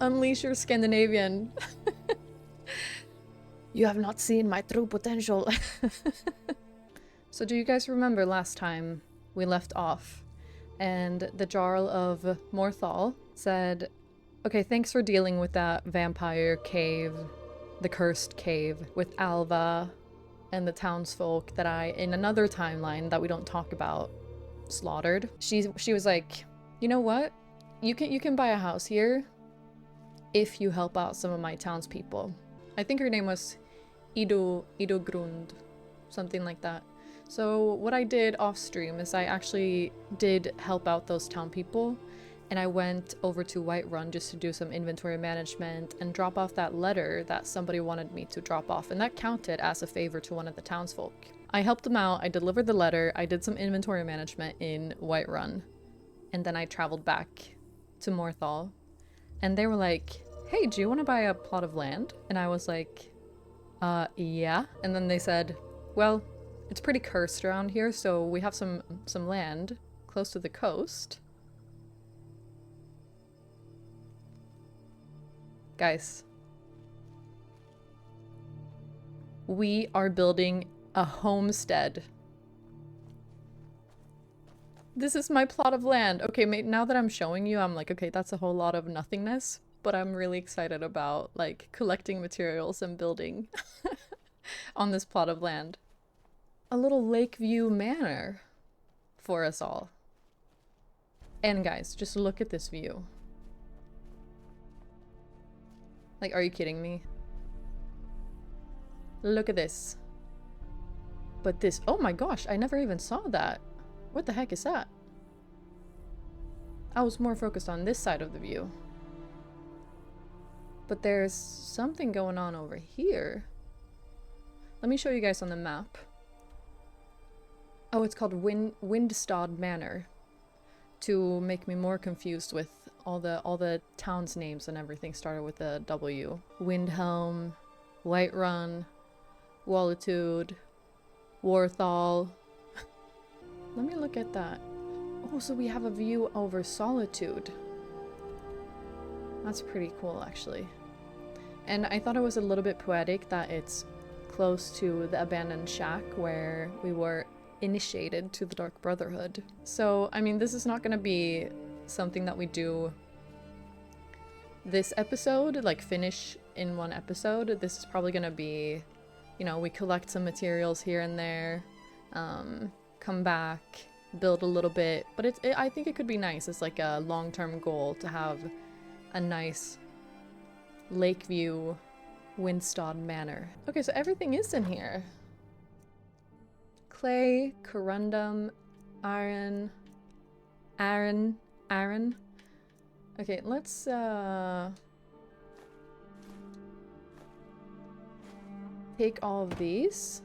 Unleash your Scandinavian. You have not seen my true potential. So do you guys remember last time we left off and the Jarl of Morthal said, okay, thanks for dealing with that vampire cave, the cursed cave with Alva and the townsfolk that I, in another timeline that we don't talk about, slaughtered. She was like, you know what? You can buy a house here if you help out some of my townspeople. I think her name was Ido Grund, something like that. So what I did off stream is I actually did help out those town people, and I went over to Whiterun just to do some inventory management and drop off that letter that somebody wanted me to drop off, and that counted as a favor to one of the townsfolk. I helped them out, I delivered the letter, I did some inventory management in Whiterun, and then I traveled back to Morthal, and they were like, hey, do you want to buy a plot of land? And I was like, yeah. And then they said, well, it's pretty cursed around here, so we have some land close to the coast. Guys, we are building a homestead. This is my plot of land. Okay, now that I'm showing you, I'm like, okay, that's a whole lot of nothingness, but I'm really excited about like collecting materials and building on this plot of land. A little Lakeview Manor for us all. And guys, just look at this view. Like, are you kidding me? Look at this. But this, oh my gosh, I never even saw that. What the heck is that? I was more focused on this side of the view. But there's something going on over here. Let me show you guys on the map. Oh, it's called Windstad Manor. To make me more confused with all the towns' names and everything started with a W. Windhelm, Whiterun, Solitude, Morthal. Let me look at that. Oh, so we have a view over Solitude. That's pretty cool, actually. And I thought it was a little bit poetic that it's close to the abandoned shack where we were initiated to the Dark Brotherhood. So, I mean, this is not gonna be something that we do this episode, like finish in one episode. This is probably gonna be, you know, we collect some materials here and there, come back, build a little bit, but I think it could be nice. It's like a long-term goal to have a nice Lakeview Windstad Manor. Okay, so everything is in here. Clay, corundum, iron. Okay, let's take all of these.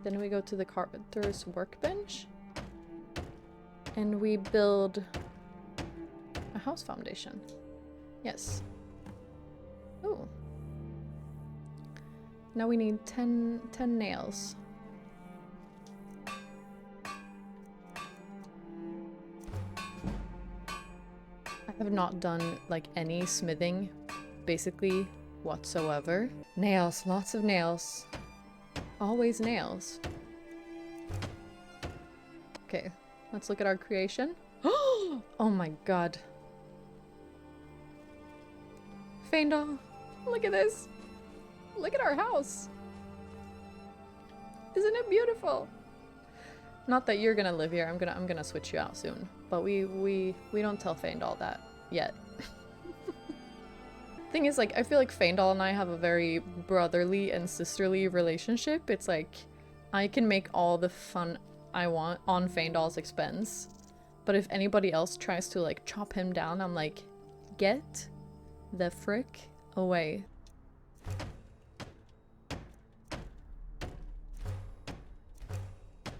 Then we go to the carpenter's workbench. And we build a house foundation. Yes. Oh. Now we need 10 nails. I have not done like any smithing, basically, whatsoever. Nails, lots of nails. Always nails. Okay, let's look at our creation. Oh my god. Faendal, look at this. Look at our house. Isn't it beautiful? Not that you're gonna live here. I'm gonna switch you out soon. But we don't tell Faendal that yet. Thing is, like, I feel like Faendal and I have a very brotherly and sisterly relationship. It's like I can make all the fun I want on Faendal's expense. But if anybody else tries to like chop him down, I'm like, get the frick away.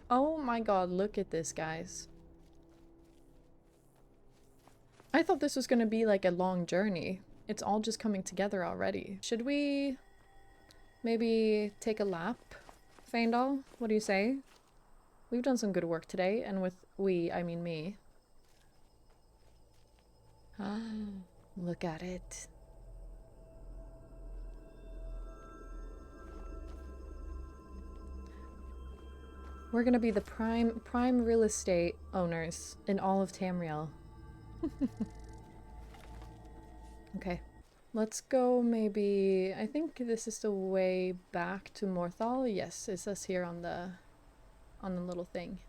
Oh my god, look at this, guys. I thought this was gonna be like a long journey. It's all just coming together already. Should we maybe take a lap, Faendal? What do you say? We've done some good work today, and with we, I mean me. Ah, look at it. We're gonna be the prime real estate owners in all of Tamriel. Okay. Let's go maybe... I think this is the way back to Morthal. Yes, it says here on the little thing.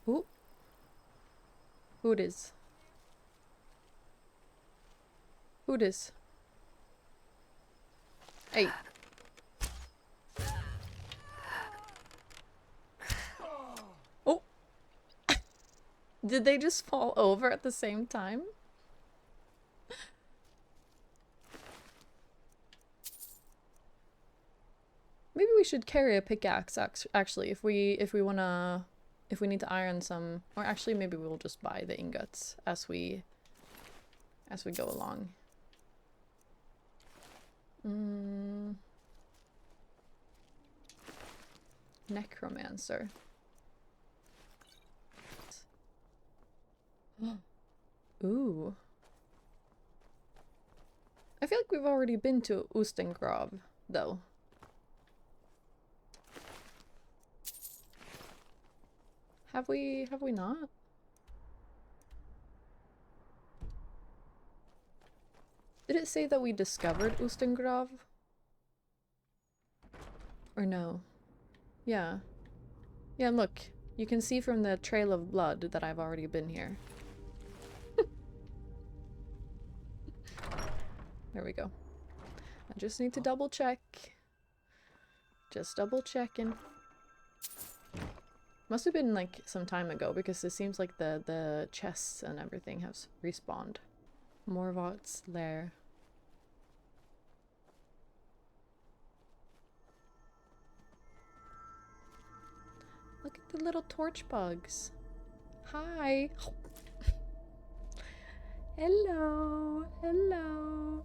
Ooh. Who it is? Who it is? Hey. Oh. Did they just fall over at the same time? Maybe we should carry a pickaxe actually if we need to iron some, or actually maybe we'll just buy the ingots as we go along. Necromancer. Ooh. I feel like we've already been to Ustengrav, though. Have we not? Did it say that we discovered Ustengrav? Or no? Yeah. Yeah, look. You can see from the trail of blood that I've already been here. There we go. I just need to double check. Just double checking. Must have been like some time ago because it seems like the chests and everything have respawned. Morvott's lair. Look at the little torch bugs. Hi. Hello. Hello.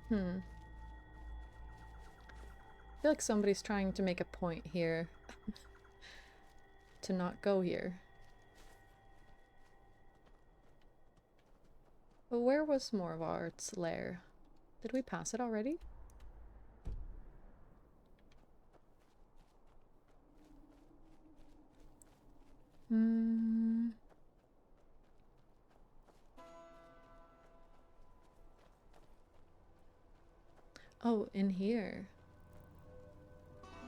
I feel like somebody's trying to make a point here. To not go here. But where was Morvart's lair? Did we pass it already? Oh, in here.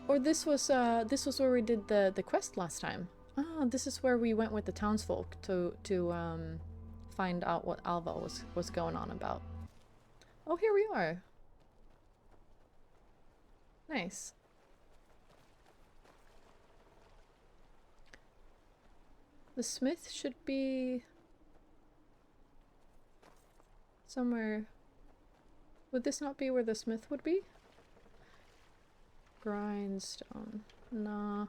Or this was where we did the quest last time. Ah, this is where we went with the townsfolk to find out what Alva was going on about. Oh, here we are. Nice. The smith should be somewhere. Would this not be where the smith would be? Grindstone. Nah.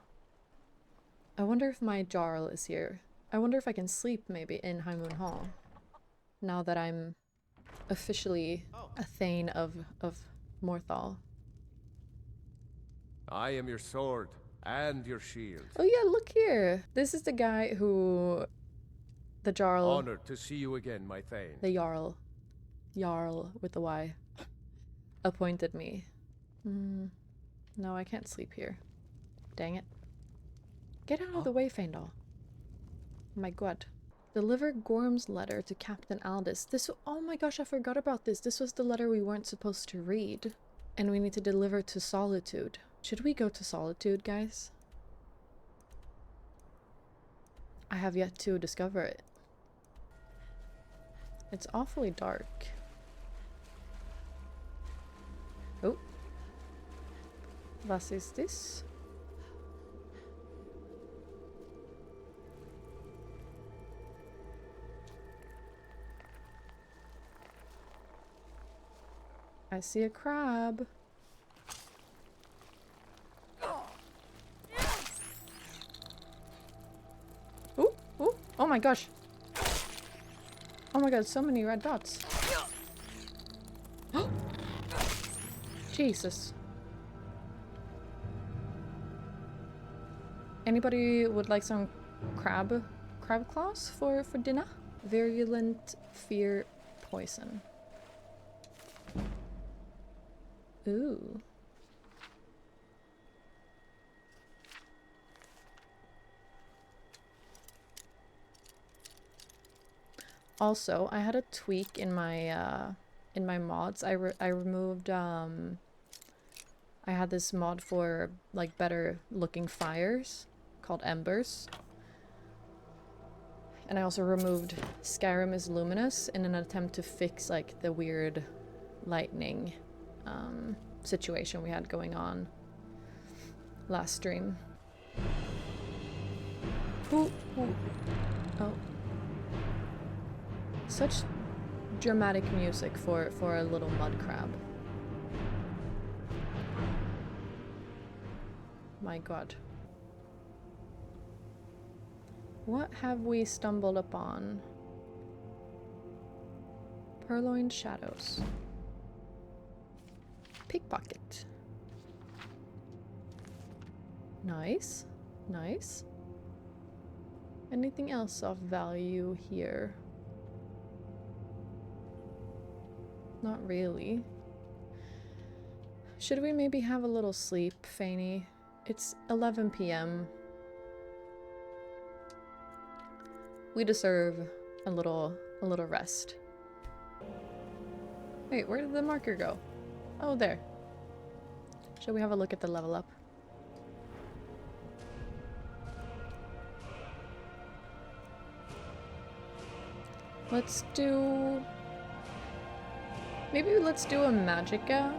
I wonder if my Jarl is here. I wonder if I can sleep maybe in High Moon Hall. Now that I'm officially a Thane of Morthal. I am your sword and your shield. Oh yeah, look here. This is the guy who the Jarl. Honored to see you again, my Thane. The Jarl. Jarl with the Y. Appointed me. No, I can't sleep here. Dang it. Get out of the way, Faendal. My god. Deliver Gorm's letter to Captain Aldous. Oh my gosh, I forgot about this. This was the letter we weren't supposed to read. And we need to deliver to Solitude. Should we go to Solitude, guys? I have yet to discover it. It's awfully dark. Oh. Was ist this? I see a crab. Ooh, ooh, oh my gosh. Oh my god, so many red dots. Jesus. Anybody would like some crab claws for dinner? Virulent fear poison. Ooh. Also, I had a tweak in my mods. I removed I had this mod for like better looking fires called Embers. And I also removed Skyrim is Luminous in an attempt to fix like the weird lightning situation we had going on last stream. Ooh, ooh. Oh. Such dramatic music for a little mud crab. My god. What have we stumbled upon? Purloined shadows. Pickpocket. Nice. Nice. Anything else of value here? Not really. Should we maybe have a little sleep, Fanny? It's 11 p.m. We deserve a little rest. Wait, where did the marker go? Oh, there. Shall we have a look at the level up? Let's do... Maybe let's do a Magicka.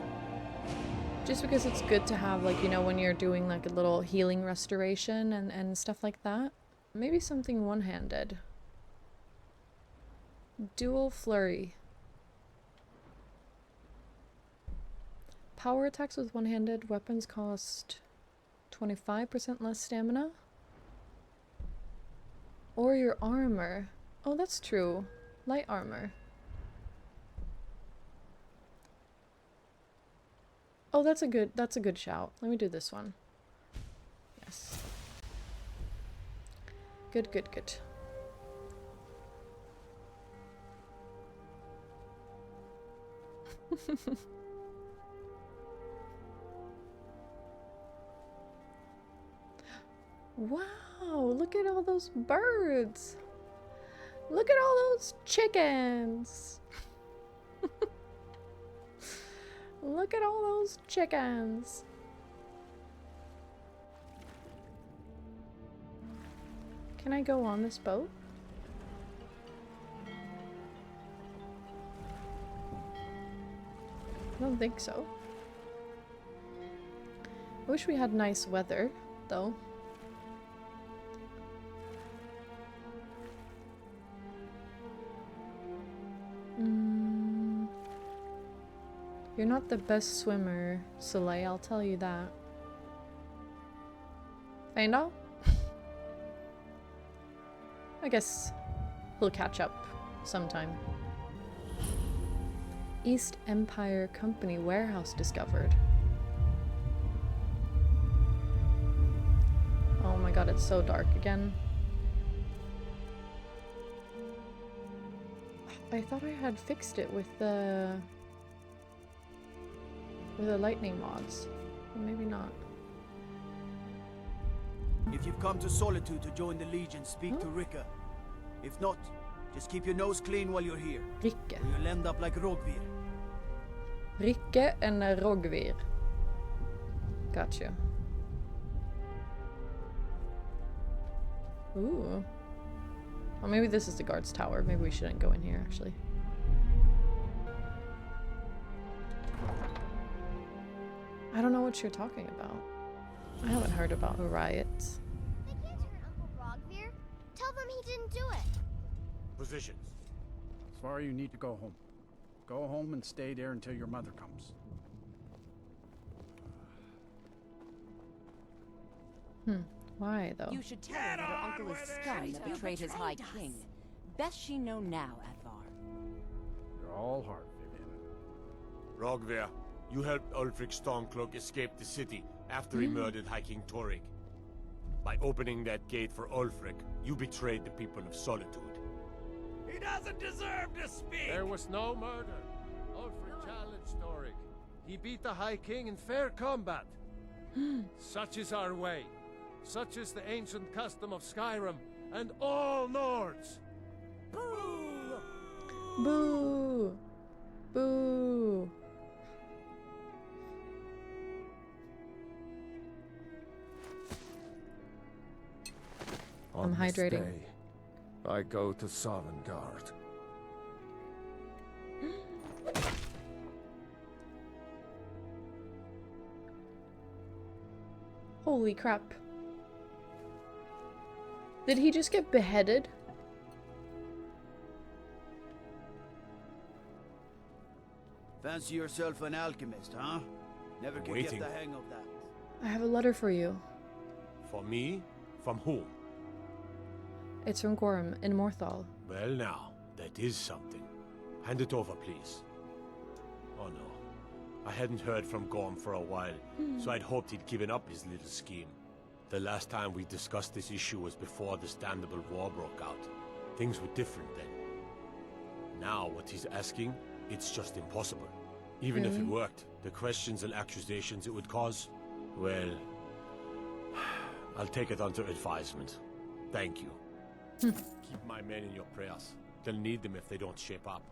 Just because it's good to have, like, you know, when you're doing like a little healing restoration and stuff like that. Maybe something one-handed. Dual flurry. Power attacks with one-handed weapons cost 25% less stamina. Or your armor. Oh, that's true. Light armor. Oh, that's a good shout. Let me do this one. Yes. Good, good, good. Wow, look at all those birds. Look at all those chickens. Look at all those chickens. Can I go on this boat? I don't think so. I wish we had nice weather, though. You're not the best swimmer, Soleil, I'll tell you that. I know. I guess he'll catch up sometime. East Empire Company warehouse discovered. Oh my god, it's so dark again. I thought I had fixed it with the lightning mods. Well, maybe not. If you've come to Solitude to join the Legion, speak to Ricka. If not, just keep your nose clean while you're here. Ricke. Or you'll end up like Rogvir. Ricke and Rogvir. Gotcha. Ooh. Well, maybe this is the guard's tower. Maybe we shouldn't go in here, actually. I don't know what you're talking about. I haven't heard about a riot. They can't hurt Uncle Rogvir. Tell them he didn't do it. Positions. Sorry, you need to go home. Go home and stay there until your mother comes. Why, though? You should tell her that her uncle is scum that betrayed his high king. Best she know now, Advar. You're all heart, Vivian. Rogvir, you helped Ulfric Stormcloak escape the city after he murdered High King Torrig. By opening that gate for Ulfric, you betrayed the people of Solitude. He doesn't deserve to speak! There was no murder. Ulfric challenged Nordic. He beat the High King in fair combat. Such is our way. Such is the ancient custom of Skyrim and all Nords. Boo! Boo! Boo! I'm hydrating. This day, I go to Sovngarde. Holy crap. Did he just get beheaded? Fancy yourself an alchemist, huh? Never could Waiting. get the hang of that. I have a letter for you. For me? From whom? It's from Gorm in Morthal. Well now, that is something. Hand it over, please. Oh no. I hadn't heard from Gorm for a while, so I'd hoped he'd given up his little scheme. The last time we discussed this issue was before the Standable War broke out. Things were different then. Now what he's asking, it's just impossible. Even if it worked, the questions and accusations it would cause, well, I'll take it under advisement. Thank you. Keep my men in your prayers. They'll need them if they don't shape up.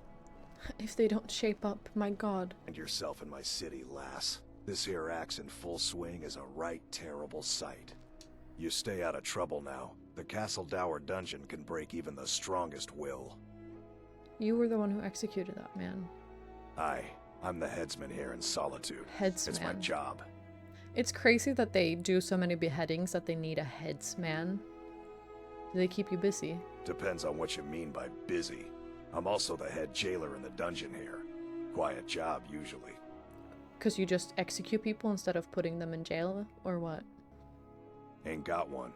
If they don't shape up, my god. And yourself in my city, lass. This here axe in full swing is a right terrible sight. You stay out of trouble now. The Castle Dower dungeon can break even the strongest will. You were the one who executed that man. Aye, I'm the headsman here in Solitude. Headsman. It's my job. It's crazy that they do so many beheadings that they need a headsman. Do they keep you busy? Depends on what you mean by busy. I'm also the head jailer in the dungeon here. Quiet job, usually. Because you just execute people instead of putting them in jail, or what? Ain't got one,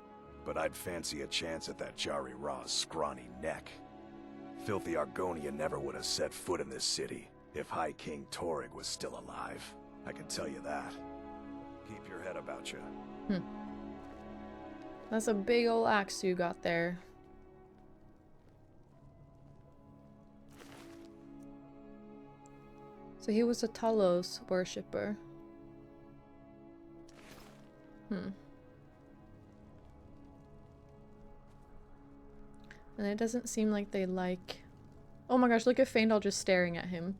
but I'd fancy a chance at that Jari Ra's scrawny neck. Filthy Argonian never would have set foot in this city if High King Torrig was still alive. I can tell you that. Keep your head about you. That's a big ol' axe you got there. So he was a Talos worshipper. And it doesn't seem like they like... Oh my gosh, look at Feindal just staring at him.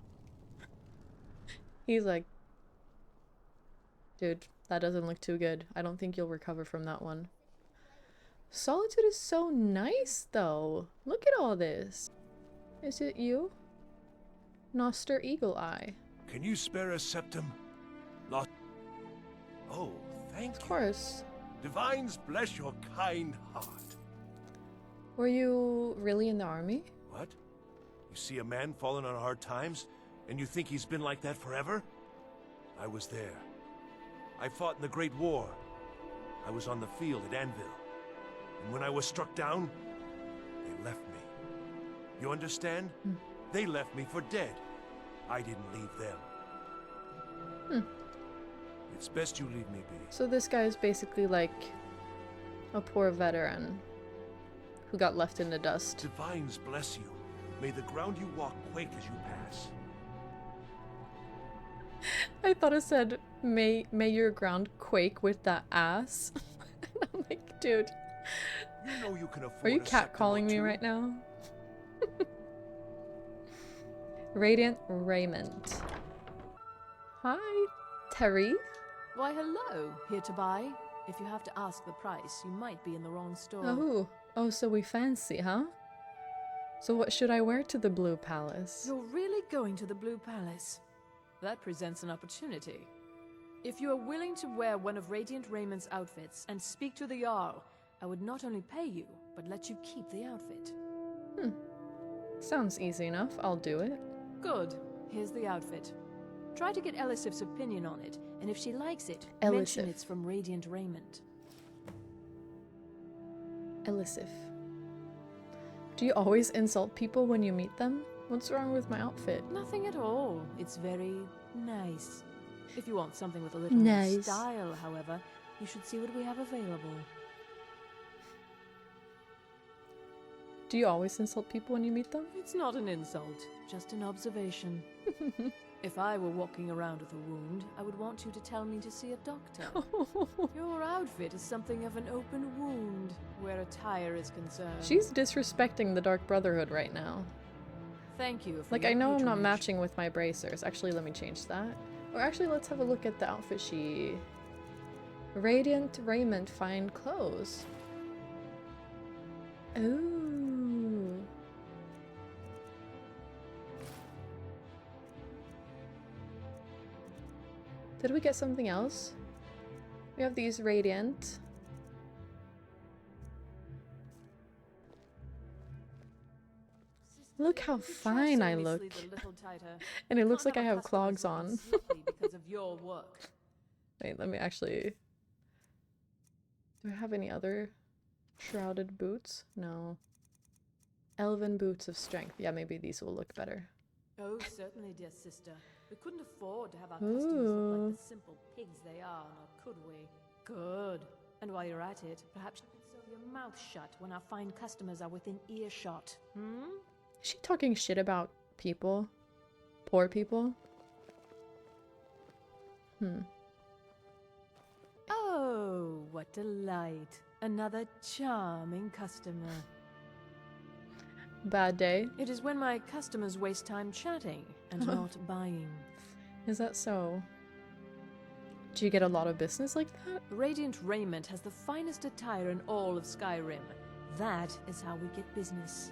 He's like... Dude, that doesn't look too good. I don't think you'll recover from that one. Solitude is so nice, though. Look at all this. Is it you? Noster Eagle Eye. Can you spare a septum? Not. Oh, thank Of you. course. Divines bless your kind heart. Were you really in the army? What? You see a man falling on hard times, and you think he's been like that forever? I was there. I fought in the Great War. I was on the field at Anvil. And when I was struck down, they left me. You understand? They left me for dead. I didn't leave them. It's best you leave me be. So this guy is basically like a poor veteran who got left in the dust. Divines bless you. May the ground you walk quake as you pass. I thought it said, may your ground quake with that ass. I'm like, dude, You know you can afford are you a septum or catcalling me two. right now? Radiant Raiment. Hi, Terry. Why, hello. Here to buy? If you have to ask the price, you might be in the wrong store. Oh, so we fancy, huh? So what should I wear to the Blue Palace? You're really going to the Blue Palace? That presents an opportunity. If you are willing to wear one of Radiant Raiment's outfits and speak to the Jarl, I would not only pay you, but let you keep the outfit. Sounds easy enough. I'll do it. Good. Here's the outfit. Try to get Elisif's opinion on it, and if she likes it, Elisif. mention it's from Radiant Raiment. Elisif. Do you always insult people when you meet them? What's wrong with my outfit? Nothing at all. It's very nice. If you want something with a little more Nice. style, however, you should see what we have available. Do you always insult people when you meet them? It's not an insult, just an observation. If I were walking around with a wound, I would want you to tell me to see a doctor. Your outfit is something of an open wound, where attire is concerned. She's disrespecting the Dark Brotherhood right now. Thank you for Like, your I know I'm not patronage. matching with my bracers. Actually, let me change that. Or actually, let's have a look at the outfit she... Radiant Raiment Fine Clothes. Ooh. Did we get something else? We have these Radiant. Look how fine I look. And it looks like I have clogs on. Because of your work. Wait, let me actually... Do I have any other shrouded boots? No. Elven boots of strength. Yeah, maybe these will look better. Oh, certainly, dear sister. We couldn't afford to have our customers look like the simple pigs they are, now could we? Good. And while you're at it, perhaps you can sew your mouth shut when our fine customers are within earshot. Hmm? Is she talking shit about people? Poor people? Oh, what delight. Another charming customer. Bad day? It is when my customers waste time chatting and not buying. Is that so? Do you get a lot of business like that? Radiant Raiment has the finest attire in all of Skyrim. That is how we get business.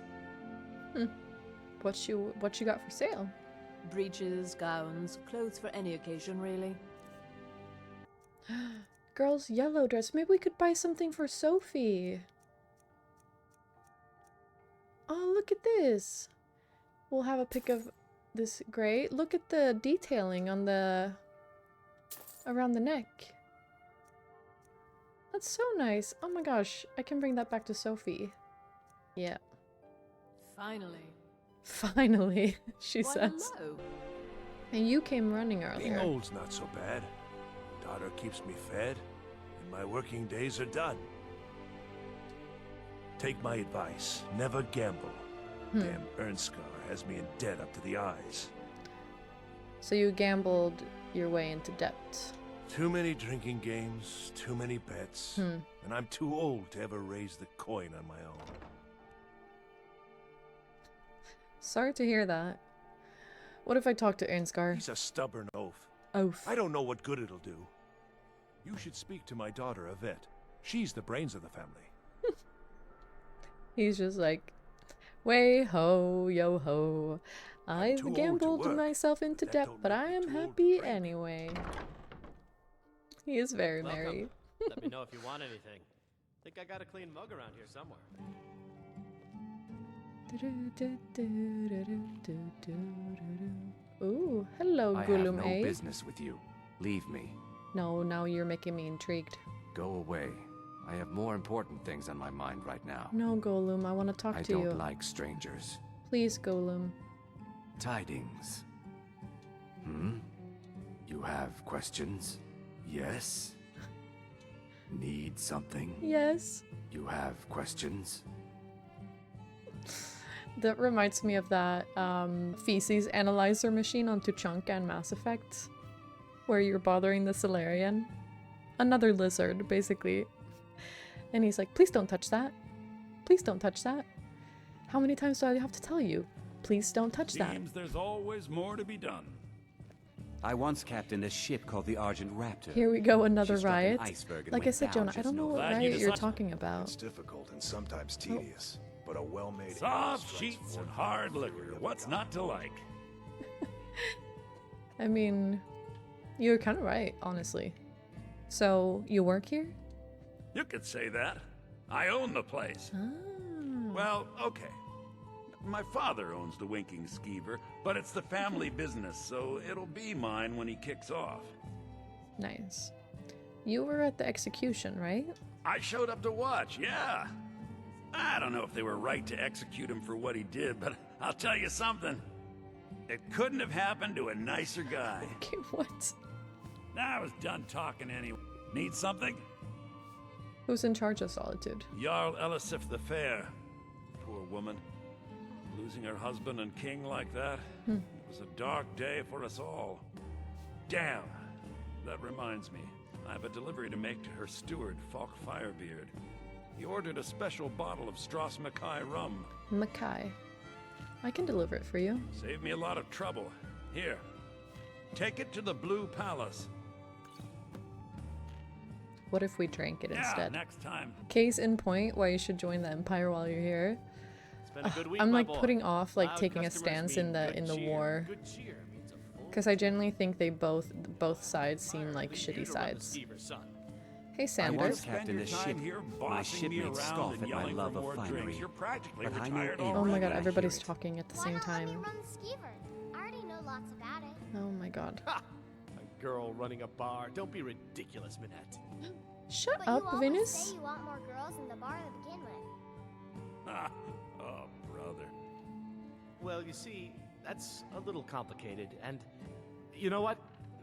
What you got for sale? Breeches, gowns, clothes for any occasion, really. Girl's yellow dress. Maybe we could buy something for Sophie. Oh, look at this. We'll have a pic of this gray. Look at the detailing on the... around the neck. That's so nice. Oh my gosh. I can bring that back to Sophie. Yeah. Finally. Finally, she Why, says. hello. And you came running Being earlier. old's not so bad. Daughter keeps me fed, and my working days are done. Take my advice. Never gamble. Damn Ernskar has me in debt up to the eyes. So you gambled your way into debt. Too many drinking games, too many bets, and I'm too old to ever raise the coin on my own. Sorry to hear that. What if I talk to Ernskar? He's a stubborn oaf. Oaf. I don't know what good it'll do. You should speak to my daughter, Yvette. She's the brains of the family. He's just like, way ho, yo ho. I've too old to gambled work, myself into but that debt, don't but make I me am too old to happy drink. anyway. He is very Welcome. merry. Let me know if you want anything. Think I got a clean mug around here somewhere. Ooh, hello, I have Gulum no A. business with you. Leave me. No, now you're making me intrigued. Go away. I have more important things on my mind right now. No, Golem, I want to talk I to don't you. like strangers. Please, Golem. Tidings. You have questions? Yes? Need something? Yes. You have questions? That reminds me of that feces analyzer machine on Tuchanka and Mass Effect, where you're bothering the Solarian. Another lizard, basically. And he's like, please don't touch that. Please don't touch that. How many times do I have to tell you? Please don't touch that. Seems there's always more to be done. I once captained a ship called the Argent Raptor. Here we go, another She struck an riot. iceberg and Like I went said, down Jonah, I just don't know north. what Glad you riot you're decided- talking about. It's difficult and sometimes tedious, but a well-made Soft sheets and hard liquor. What's not to like? I mean, you're kind of right, honestly. So, you work here? You could say that. I own the place. Ah. Well, okay. My father owns the Winking Skeever, but it's the family business, so it'll be mine when he kicks off. Nice. You were at the execution, right? I showed up to watch, yeah. I don't know if they were right to execute him for what he did, but I'll tell you something. It couldn't have happened to a nicer guy. Okay, what? I was done talking anyway. Need something? Who's in charge of Solitude? Jarl Elisif the Fair. Poor woman. Losing her husband and king like that, Hmm. it was a dark day for us all. Damn! That reminds me. I have a delivery to make to her steward, Falk Firebeard. He ordered a special bottle of Strass Mackay rum. Mackay. I can deliver it for you. Saved me a lot of trouble. Here, take it to the Blue Palace. What if we drank it instead? Next time. Case in point why you should join the Empire while you're here. It's been a good week, I'm my like boy. putting off like Loud taking a customers stance mean in the good cheer. war. Good cheer means a full Because I genuinely think they both sides seem like shitty sides. Hey I Sander. once captained a ship. My shipmates scoff at my love of finery. But I know Oh my god, when I everybody's hear it. talking at the Why same not let me time. run the skeever? I already know lots about it. Oh my god. A girl running a bar. Don't be ridiculous, Minette. Shut But up, you always Venus. say you want more girls in the bar to begin with. Oh, brother. Well, you see, that's a little complicated, and you know what?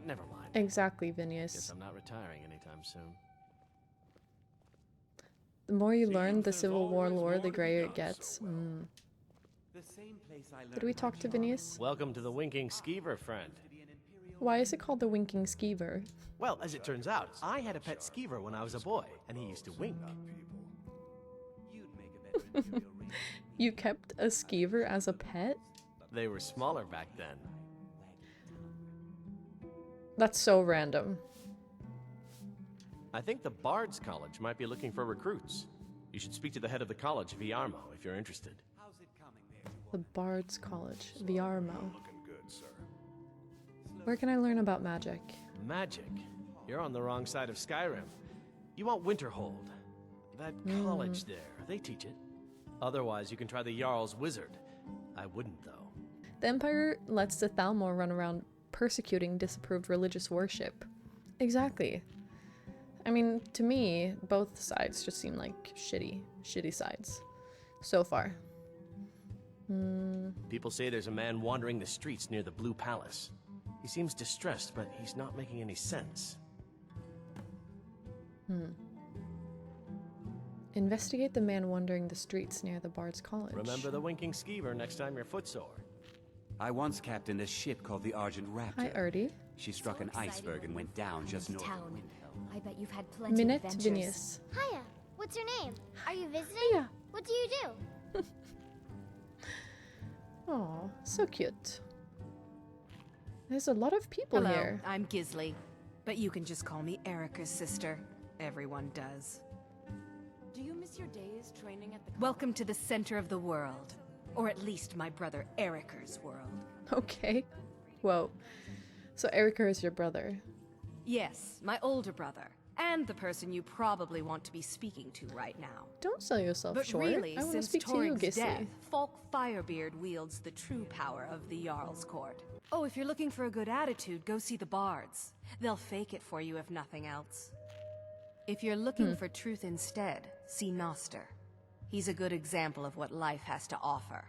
Never mind. Exactly, Guess Venus. I'm not retiring anytime soon. The more you learn the Civil War lore, the grayer it gets. Did we talk to Venus? Welcome to the Winking Skeever, friend. Why is it called the Winking Skeever? Well, as it turns out, I had a pet skeever when I was a boy, and he used to wink. You kept a skeever as a pet? They were smaller back then. That's so random. I think the Bard's College might be looking for recruits. You should speak to the head of the college, Viarmo, if you're interested. The Bard's College, Viarmo. Where can I learn about magic? Magic? You're on the wrong side of Skyrim. You want Winterhold. That college there, they teach it. Otherwise, you can try the Jarl's Wizard. I wouldn't, though. The Empire lets the Thalmor run around persecuting disapproved religious worship. Exactly. I mean, to me, both sides just seem like shitty sides. So far. People say there's a man wandering the streets near the Blue Palace. He seems distressed, but he's not making any sense. Investigate the man wandering the streets near the Bard's College. Remember the Winking Skeever next time you're footsore. I once captained a ship called the Argent Raptor. Hi, Artie. She struck an iceberg and went down just north of Town. Windhelm. I bet you've had plenty Minette of adventures. Venus. Hiya. What's your name? Are you visiting? Hiya. What do you do? Aw, so cute. There's a lot of people Hello, here. I'm Gisli, but you can just call me Erica's sister. Everyone does. Do you miss your days training at the Welcome to the center of the world. Or at least my brother Erica's world. Okay. Whoa. So Erica is your brother. Yes, my older brother. And the person you probably want to be speaking to right now. Don't sell yourself But short. really, I want to since speak to you, Torig's death, Gisli. Falk Firebeard wields the true power of the Jarl's court. Oh, if you're looking for a good attitude, go see the bards. They'll fake it for you if nothing else. If you're looking for truth instead, see Noster. He's a good example of what life has to offer.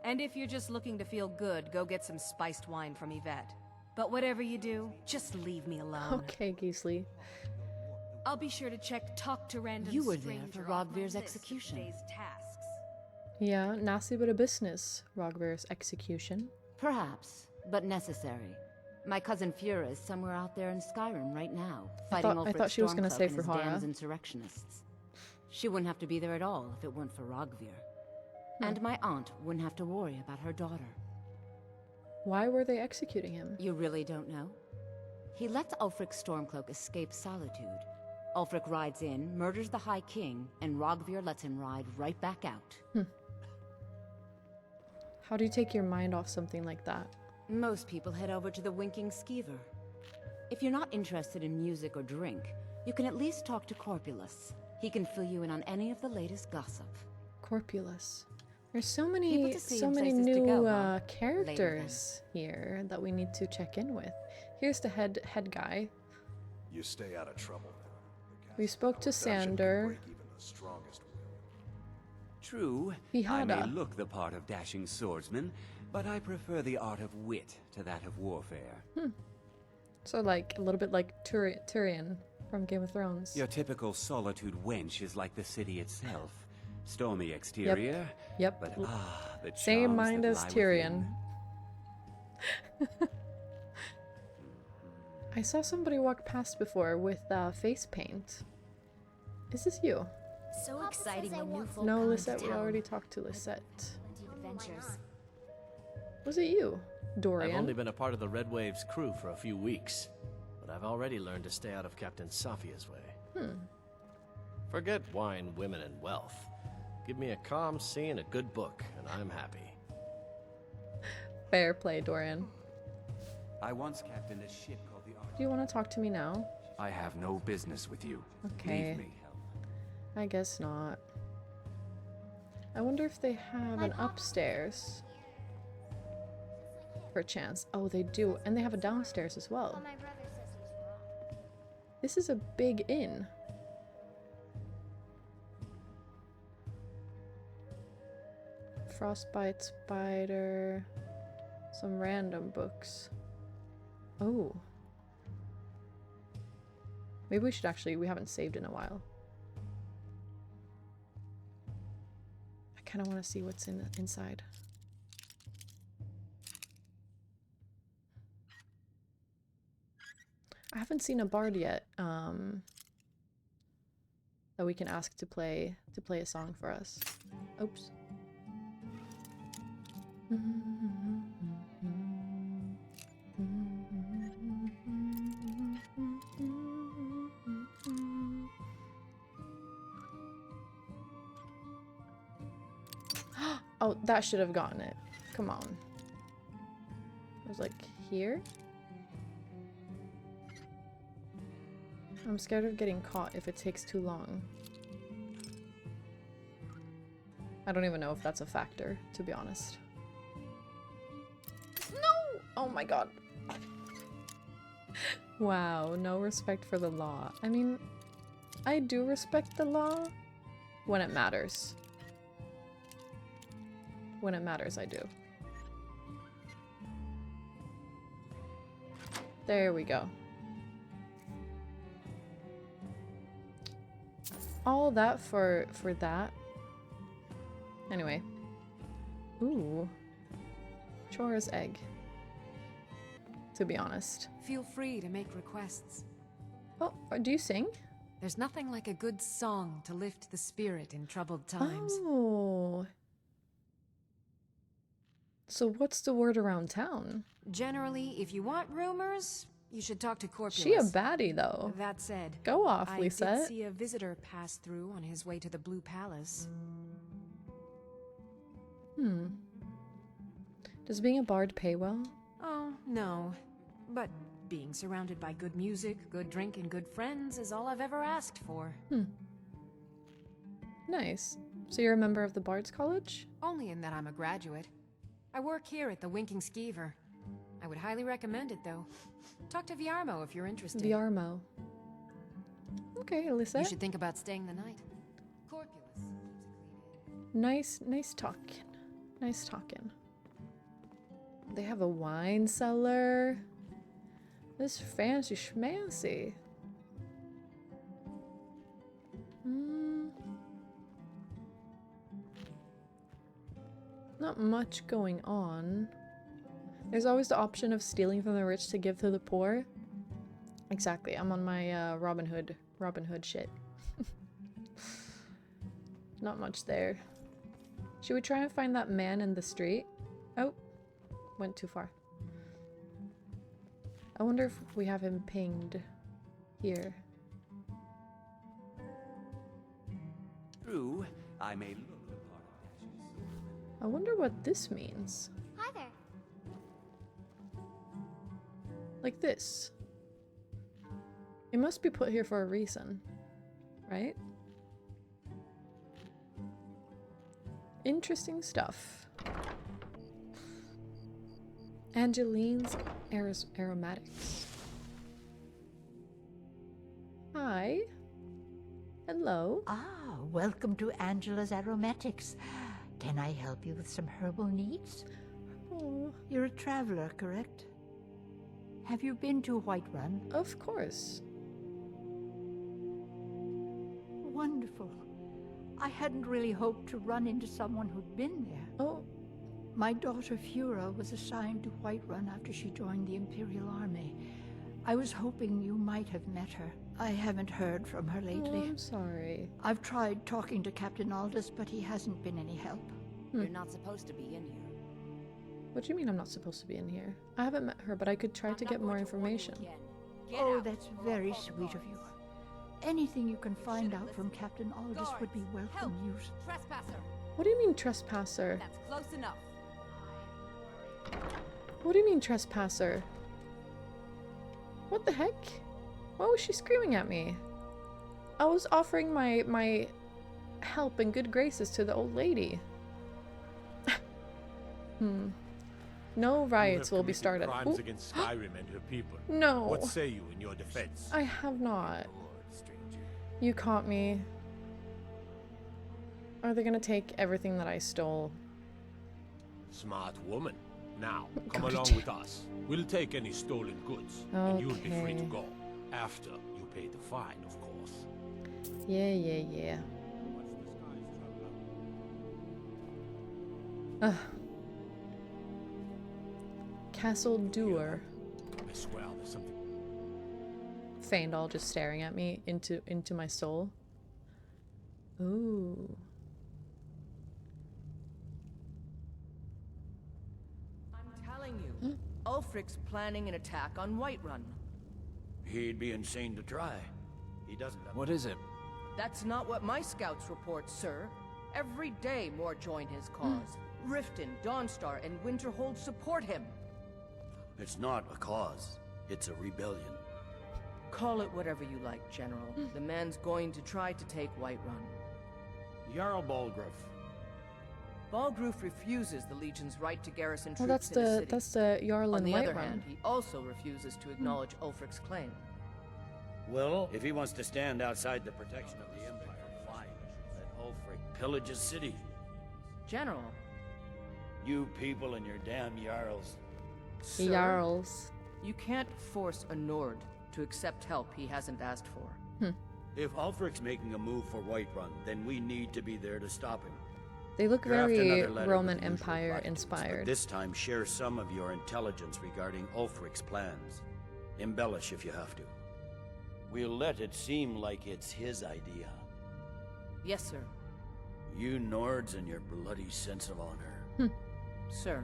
And if you're just looking to feel good, go get some spiced wine from Yvette. But whatever you do, just leave me alone. Okay, Gisli. I'll be sure to check Talk to Random You were there Stranger for off my Rogvir's list of execution. today's tasks. Yeah, nasty bit of business. Rogvir's execution. Perhaps, but necessary. My cousin Fura is somewhere out there in Skyrim right now, fighting I Ulfric thought she was gonna Stormcloak say and his for damned Hara. insurrectionists. She wouldn't have to be there at all if it weren't for Rogvir. And my aunt wouldn't have to worry about her daughter. Why were they executing him? You really don't know? He lets Ulfric Stormcloak escape Solitude. Ulfric rides in, murders the High King, and Rogvir lets him ride right back out. How do you take your mind off something like that? Most people head over to the Winking Skeever. If you're not interested in music or drink, you can at least talk to Corpulus. He can fill you in on any of the latest gossip. Corpulus. There's so People many, to see so and many places to new go, huh? characters here that we need to check in with. Here's the head guy. You stay out of trouble. We spoke to Sander. True, I may look the part of dashing swordsman, but I prefer the art of wit to that of warfare. So like a little bit like Tyrion from Game of Thrones. Your typical Solitude wench is like the city itself. Stormy exterior. Yep. But the same charms mind that as lie Tyrion. within. I saw somebody walk past before with face paint. Is this you? So exciting when new folk No, come Lisette. into We town. already talked to Lisette. Plenty of adventures. Was it you, Dorian? I've only been a part of the Red Wave's crew for a few weeks, but I've already learned to stay out of Captain Safia's way. Forget wine, women, and wealth. Give me a calm sea and a good book, and I'm happy. Fair play, Dorian. I once captained a ship called the Do you want to talk to me now? I have no business with you. Okay. Leave me. I guess not. I wonder if they have an upstairs. Perchance. Oh, they do. And they have a downstairs as well. My brother says he's wrong. This is a big inn. Frostbite spider. Some random books. Oh. Maybe we should actually, we haven't saved in a while. I kind of want to see what's inside. I haven't seen a bard yet that we can ask to play a song for us. Oops. Oh, that should have gotten it. Come on. It was like here? I'm scared of getting caught if it takes too long. I don't even know if that's a factor, to be honest. No! Oh my god. Wow, no respect for the law. I mean, I do respect the law when it matters. When it matters, I do. There we go. All that for that. Anyway. Ooh. Chora's egg. To be honest. Feel free to make requests. Oh, do you sing? There's nothing like a good song to lift the spirit in troubled times. Oh. So what's the word around town? Generally, if you want rumors, you should talk to Corpulus. She a baddie, though. That said, go off, I Lisette. did see a visitor pass through on his way to the Blue Palace. Does being a bard pay well? Oh, no. But being surrounded by good music, good drink, and good friends is all I've ever asked for. Nice. So you're a member of the Bards College? Only in that I'm a graduate. I work here at the Winking Skeever. I would highly recommend it, though. Talk to Viarmo if you're interested. Viarmo. Okay, Alyssa. You should think about staying the night. Corpulus keeps it clean. Nice talking. Nice talking. They have a wine cellar. This fancy schmancy. Not much going on. There's always the option of stealing from the rich to give to the poor. Exactly. I'm on my Robin Hood shit. Not much there. Should we try and find that man in the street? Oh, went too far. I wonder if we have him pinged here. True, I may look the part of Dashing Swordsman. I wonder what this means. Hi there. Like this. It must be put here for a reason, right? Interesting stuff. Angeline's aromatics. Hi. Hello. Ah, welcome to Angela's Aromatics. Can I help you with some herbal needs? Oh. You're a traveler, correct? Have you been to Whiterun? Of course. Wonderful. I hadn't really hoped to run into someone who'd been there. Oh. My daughter Fura was assigned to Whiterun after she joined the Imperial Army. I was hoping you might have met her. I haven't heard from her lately. Oh, I'm sorry. I've tried talking to Captain Aldous, but he hasn't been any help. You're not supposed to be in here. What do you mean I'm not supposed to be in here? I haven't met her, but I could try to get more information. Oh, that's very sweet of you. Anything you can find out from Captain Aldous would be welcome news. Trespasser. What do you mean trespasser? That's close enough. What do you mean trespasser? What the heck? Why was she screaming at me? I was offering my help and good graces to the old lady. No riots will be started. Crimes against Skyrim and her people. No. What say you in your defense? I have not. You caught me. Are they gonna take everything that I stole? Smart woman. Now, come along with us. We'll take any stolen goods, and you'll be free to go. After you pay the fine, of course. Yeah. Castle Doer. I swear there's something. Faendal just staring at me into my soul. Ooh. I'm telling you, Ulfric's planning an attack on Whiterun. He'd be insane to try. He doesn't have... What is it? That's not what my scouts report, sir. Every day more join his cause. Riften, Dawnstar, and Winterhold support him. It's not a cause. It's a rebellion. Call it whatever you like, General. The man's going to try to take Whiterun. Jarl Balgruuf. Balgruuf refuses the Legion's right to garrison troops Well, that's in his city. that's the Jarl On and the other Whiterun. hand, he also refuses to acknowledge Ulfric's claim. Well, if he wants to stand outside the protection of the Empire, fine. Let Ulfric pillage his city. General. You people and your damn Jarls. Sir, Jarls. You can't force a Nord to accept help he hasn't asked for. If Ulfric's making a move for Whiterun, then we need to be there to stop him. They look Draft very another letter Roman with the usual Empire platitudes, inspired. but this time share some of your intelligence regarding Ulfric's plans. Embellish if you have to. We'll let it seem like it's his idea. Yes, sir. You Nords and your bloody sense of honor. Sir.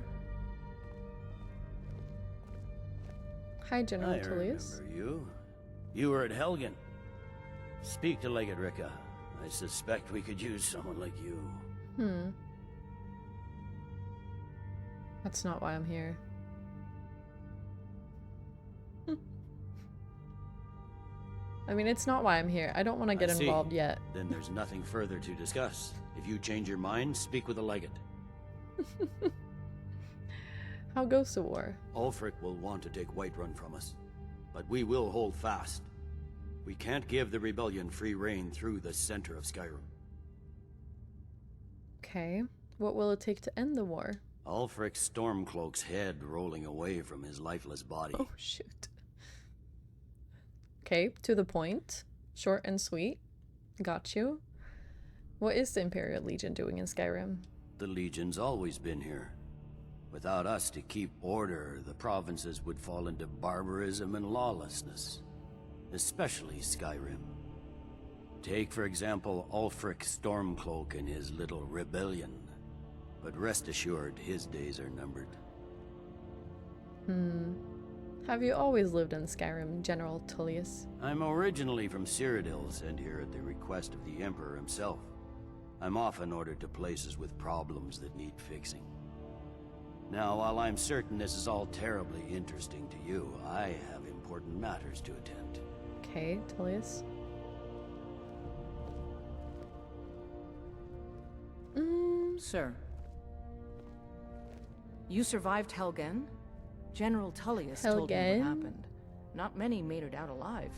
Hi, General I Tullius. remember you. You were at Helgen. Speak to Legate Ricka. I suspect we could use someone like you. That's not why I'm here. I mean, it's not why I'm here. I don't want to get involved yet. Then there's nothing further to discuss. If you change your mind, speak with the Legate. How goes the war? Ulfric will want to take Whiterun from us, but we will hold fast. We can't give the rebellion free rein through the center of Skyrim. Okay. What will it take to end the war? Ulfric's Stormcloak's head rolling away from his lifeless body. Oh, shoot. Okay, to the point. Short and sweet. Got you. What is the Imperial Legion doing in Skyrim? The Legion's always been here. Without us to keep order, the provinces would fall into barbarism and lawlessness. Especially Skyrim. Take, for example, Ulfric Stormcloak and his little rebellion. But rest assured, his days are numbered. Have you always lived in Skyrim, General Tullius? I'm originally from Cyrodiil, sent here at the request of the Emperor himself. I'm often ordered to places with problems that need fixing. Now, while I'm certain this is all terribly interesting to you, I have important matters to attend. Okay, Tullius. Sir. You survived Helgen? General Tullius told me what happened. Not many made it out alive.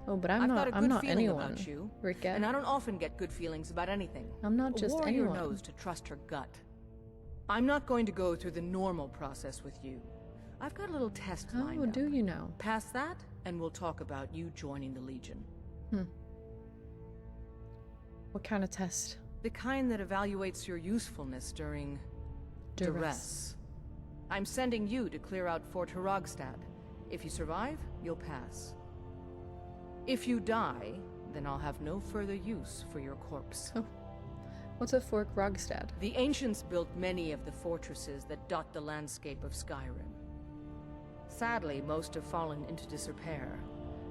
Oh, but I've got a I'm good not feeling anyone. about you, Ricka. and I don't often get good feelings about anything. I'm not just a warrior anyone. knows to trust her gut. I'm not going to go through the normal process with you. I've got a little test lined up. Oh, do you now? Pass that, and we'll talk about you joining the Legion. What kind of test? The kind that evaluates your usefulness during... duress. I'm sending you to clear out Fort Ruggnarok. If you survive, you'll pass. If you die, then I'll have no further use for your corpse. Oh. What's a Fort Ruggnarok? The ancients built many of the fortresses that dot the landscape of Skyrim. Sadly, most have fallen into disrepair,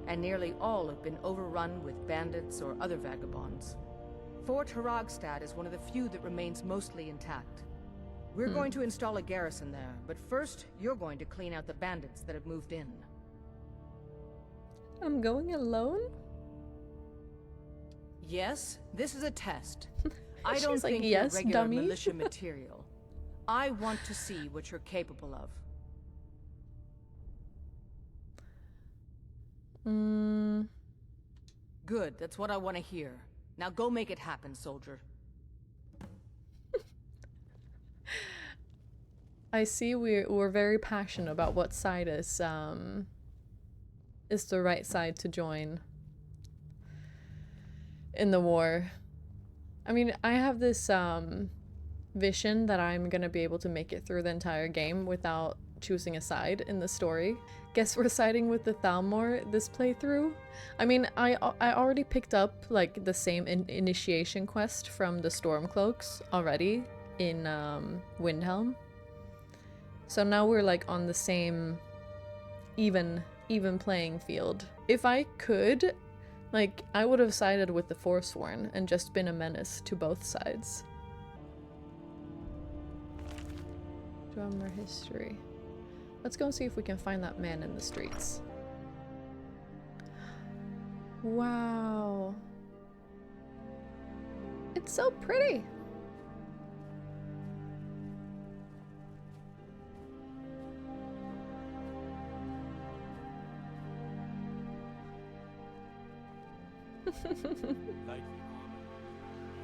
and nearly all have been overrun with bandits or other vagabonds. Fort Ruggnarok is one of the few that remains mostly intact. We're going to install a garrison there, but first, you're going to clean out the bandits that have moved in. I'm going alone? Yes, this is a test. I don't She's like, think yes, you're regular dummy. militia material. I want to see what you're capable of. Good, that's what I want to hear. Now go make it happen, soldier. I see we're very passionate about what side is the right side to join in the war. I mean, I have this vision that I'm gonna be able to make it through the entire game without choosing a side in the story. Guess we're siding with the Thalmor this playthrough. I mean, I already picked up like the same initiation quest from the Stormcloaks already in Windhelm. So now we're like on the same even playing field. If I could, like, I would have sided with the Forsworn and just been a menace to both sides. Drummer history. Let's go and see if we can find that man in the streets. Wow. It's so pretty.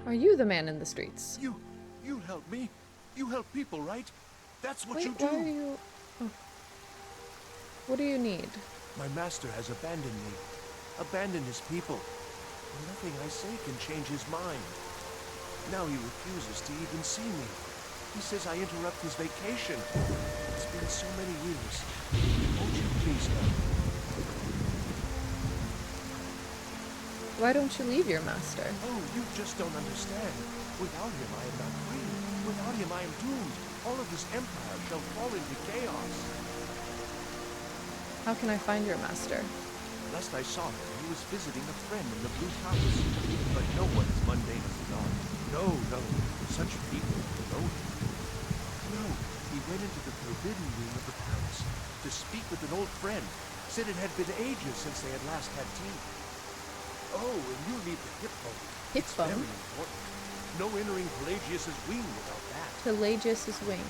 Are you the man in the streets? You help me. You help people, right? That's what Wait, you do. why are you... Oh. What do you need? My master has abandoned me. Abandoned his people. And nothing I say can change his mind. Now he refuses to even see me. He says I interrupt his vacation. It's been so many years. Won't you please help? Why don't you leave your master? Oh, you just don't understand. Without him, I am not free. Without him, I am doomed. All of his empire shall fall into chaos. How can I find your master? Last I saw him, he was visiting a friend in the Blue Palace. But no one as mundane as Nod. No. Such people know him. No, he went into the forbidden room of the palace to speak with an old friend. Said it had been ages since they had last had tea. Oh, and you need the hip bone. Hip bone? Very important. No entering Pelagius's wing without that. Pelagius's wing.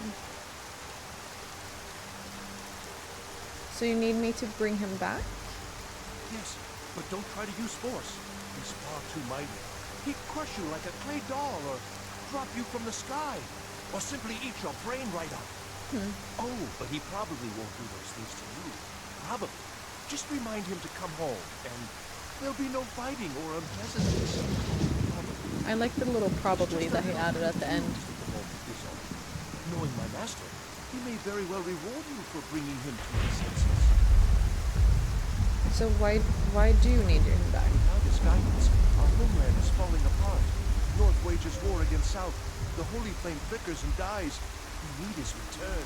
So you need me to bring him back? Yes, but don't try to use force. He's far too mighty. He'd crush you like a clay doll, or drop you from the sky, or simply eat your brain right out. Oh, but he probably won't do those things to you. Probably. Just remind him to come home, and there'll be no fighting or unpleasantness. I like the little probably that he added at the end. Knowing my master, he may very well reward you for bringing him to his senses. So why do you need him back? Without his guidance, our homeland is falling apart. North wages war against South. The holy flame flickers and dies. We need his return.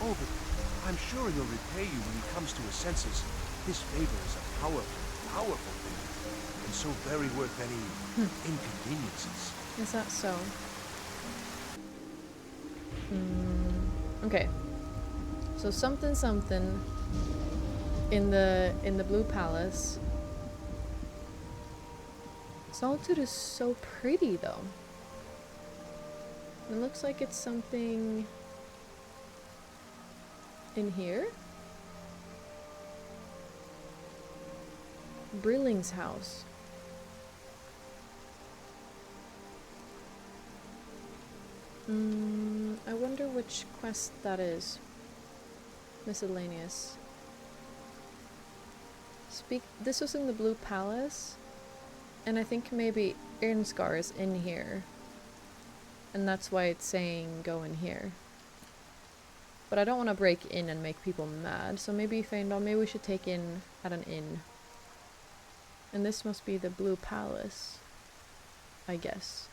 Oh, but I'm sure he'll repay you when he comes to his senses. His favor is a powerful thing, and so very worth any inconveniences. Is that so? Okay. So something in the Blue Palace. Solitude is so pretty though. It looks like it's something in here. Brilling's house. I wonder which quest that is. Miscellaneous. This was in the Blue Palace. And I think maybe Irnscar is in here. And that's why it's saying go in here. But I don't want to break in and make people mad, so maybe Feindal, maybe we should take in at an inn. And this must be the Blue Palace, I guess.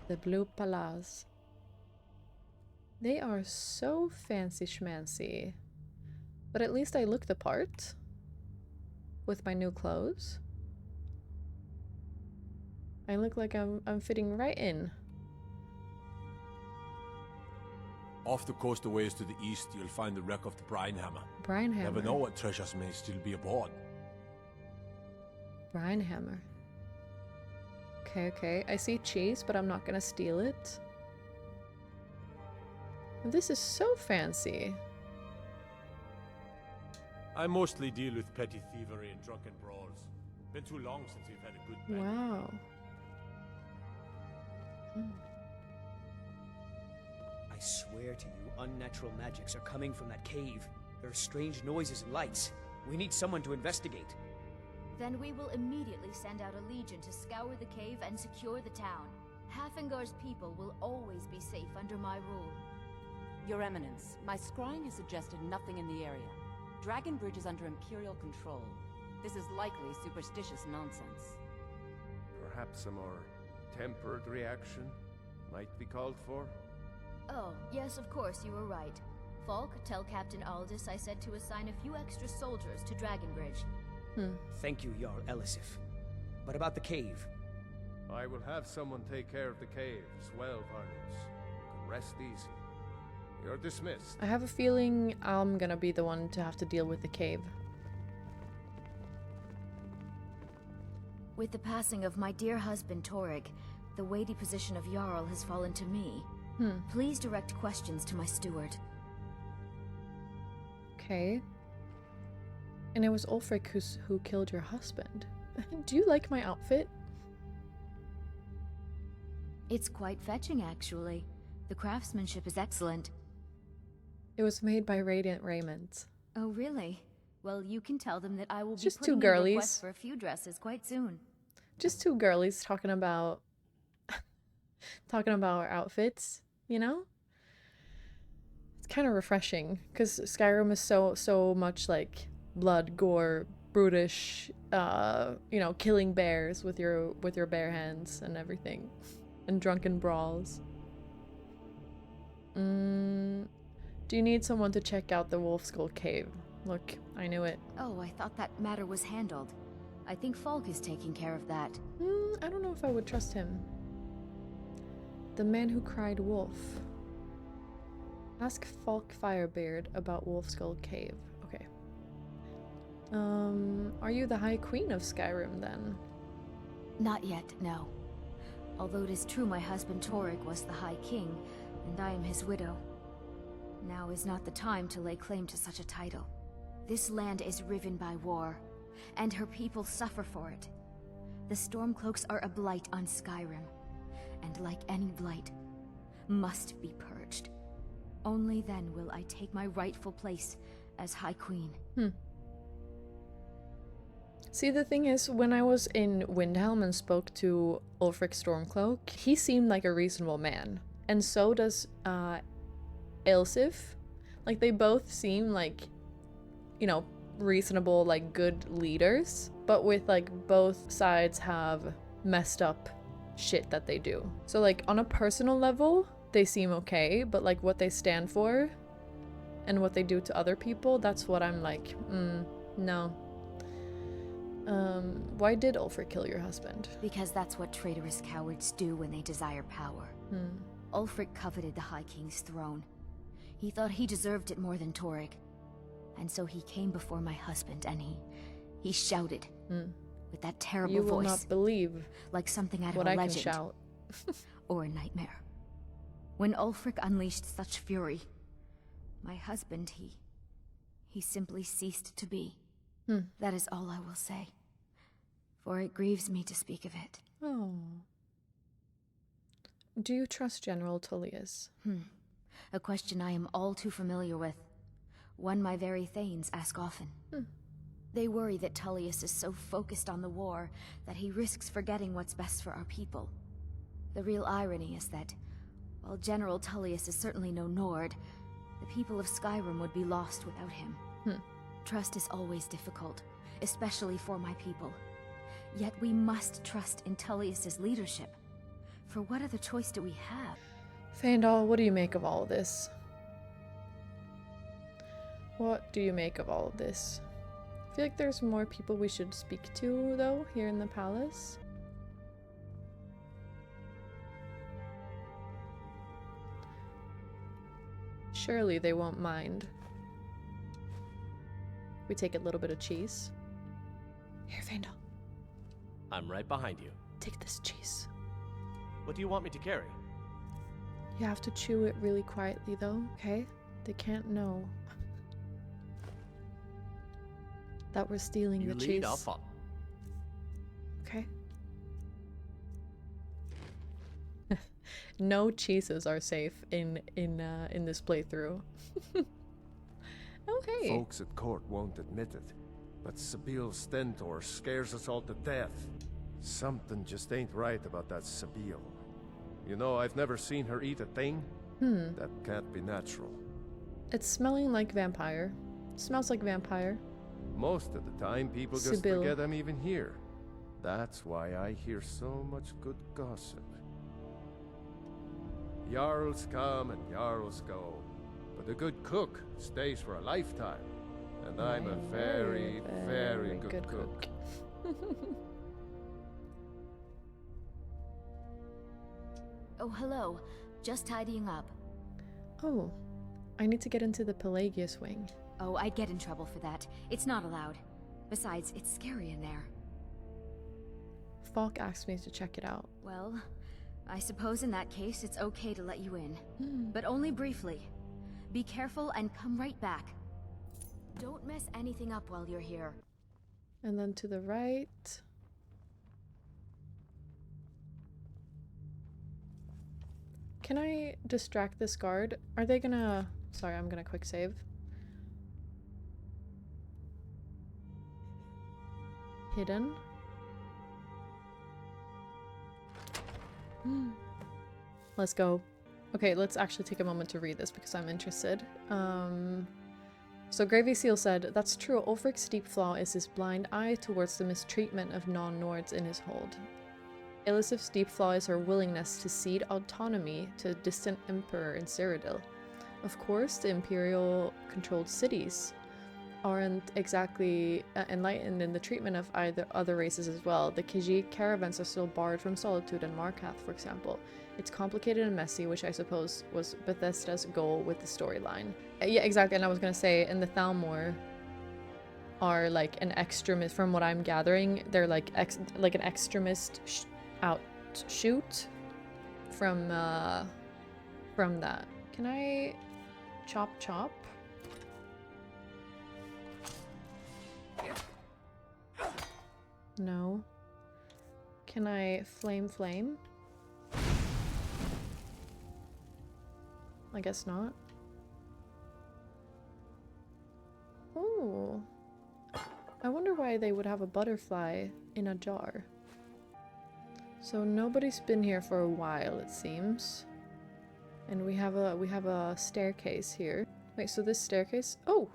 The Blue Palace. They are so fancy schmancy. But at least I look the part. With my new clothes. I look like I'm fitting right in. Off the coast a ways to the east, you'll find the wreck of the Brinehammer. Brinehammer. Never know what treasures may still be aboard. Brinehammer. Okay, okay. I see cheese, but I'm not gonna steal it. This is so fancy. I mostly deal with petty thievery and drunken brawls. Been too long since we've had a good band. Wow. I swear to you, unnatural magics are coming from that cave. There are strange noises and lights. We need someone to investigate. Then we will immediately send out a legion to scour the cave and secure the town. Halfingar's people will always be safe under my rule. Your Eminence, my scrying has suggested nothing in the area. Dragonbridge is under Imperial control. This is likely superstitious nonsense. Perhaps a more tempered reaction might be called for? Oh, yes, of course, you were right. Falk, tell Captain Aldous I said to assign a few extra soldiers to Dragonbridge. Thank you, Jarl Elisif. But about the cave? I will have someone take care of the cave as well, Varnius. You can rest easy. You're dismissed. I have a feeling I'm gonna be the one to have to deal with the cave. With the passing of my dear husband Torrig, the weighty position of Jarl has fallen to me. Please direct questions to my steward. Okay. And it was Ulfric who killed your husband. Do you like my outfit? It's quite fetching, actually. The craftsmanship is excellent. It was made by Radiant Raiment. Oh, really? Well, you can tell them that I will be Just putting two in a girlies. request for a few dresses quite soon. Just two girlies talking about our outfits, you know? It's kind of refreshing because Skyrim is so much like blood, gore, brutish, you know, killing bears with your bare hands and everything, and drunken brawls. Do you need someone to check out the Wolf Skull Cave? Look, I knew it. Oh, I thought that matter was handled. I think Falk is taking care of that. I don't know if I would trust him. The man who cried wolf. Ask Falk Firebeard about Wolfskull Cave. Okay. Are you the High Queen of Skyrim then? Not yet, no. Although it is true my husband Torrig was the High King, and I am his widow. Now is not the time to lay claim to such a title. This land is riven by war, and her people suffer for it. The Stormcloaks are a blight on Skyrim, and like any blight, must be purged. Only then will I take my rightful place as High Queen. See, the thing is, when I was in Windhelm and spoke to Ulfric Stormcloak, he seemed like a reasonable man. And so does Eilsif. Like, they both seem like, you know, reasonable, like, good leaders. But with, like, both sides have messed up shit that they do. So, like, on a personal level, they seem okay. But, like, what they stand for and what they do to other people, that's what I'm like, no. Why did Ulfric kill your husband? Because that's what traitorous cowards do when they desire power. Ulfric coveted the High King's throne. He thought he deserved it more than Torrig. And so he came before my husband and he shouted with that terrible voice. You will not believe like something out of what a I legend. can shout. Or a nightmare. When Ulfric unleashed such fury, my husband, he simply ceased to be. That is all I will say. For it grieves me to speak of it. Oh. Do you trust General Tullius? A question I am all too familiar with. one my very thanes ask often. They worry that Tullius is so focused on the war that he risks forgetting what's best for our people. The real irony is that, while General Tullius is certainly no Nord, the people of Skyrim would be lost without him. Trust is always difficult, especially for my people. Yet we must trust in Tullius's leadership. For what other choice do we have? Feindal, what do you make of all of this? What do you make of all of this? I feel like there's more people we should speak to, though, here in the palace. Surely they won't mind. We take a little bit of cheese. Here, Feindal. I'm right behind you. Take this cheese. What do you want me to carry? You have to chew it really quietly, though, okay? They can't know that we're stealing the cheese. I'll follow. Okay. No cheeses are safe in this playthrough. Okay. Folks at court won't admit it, but Sabil Stentor scares us all to death. Something just ain't right about that Sabil. You know, I've never seen her eat a thing. That can't be natural. It's smelling like vampire. Smells like vampire. Most of the time, people just forget I'm even here. That's why I hear so much good gossip. Jarls come and Jarls go, but a good cook stays for a lifetime. And I'm a very, very good cook. Oh, hello. Just tidying up. Oh, I need to get into the Pelagius wing. Oh, I'd get in trouble for that. It's not allowed. Besides, it's scary in there. Falk asked me to check it out. Well, I suppose in that case it's okay to let you in. But only briefly. Be careful and come right back. Don't mess anything up while you're here. And then to the right. Can I distract this guard? Are they gonna... Sorry, I'm gonna quick save. Hidden. Let's go. Okay, let's actually take a moment to read this because I'm interested. So Gravy Seal said, "That's true. Ulfric's deep flaw is his blind eye towards the mistreatment of non-Nords in his hold. Elisif's deep flaw is her willingness to cede autonomy to a distant emperor in Cyrodiil. Of course, the Imperial-controlled cities aren't exactly enlightened in the treatment of either other races as well. The Khajiit caravans are still barred from Solitude and Markath, for example. It's complicated and messy, which I suppose was Bethesda's goal with the storyline." Yeah, exactly, and I was gonna say, in the Thalmor are like an extremist, from what I'm gathering, they're like an extremist outshoot from that. Can I chop? No. Can I flame? I guess not. Ooh. I wonder why they would have a butterfly in a jar. So nobody's been here for a while, it seems. And we have a staircase here. Wait, so this staircase? Oh!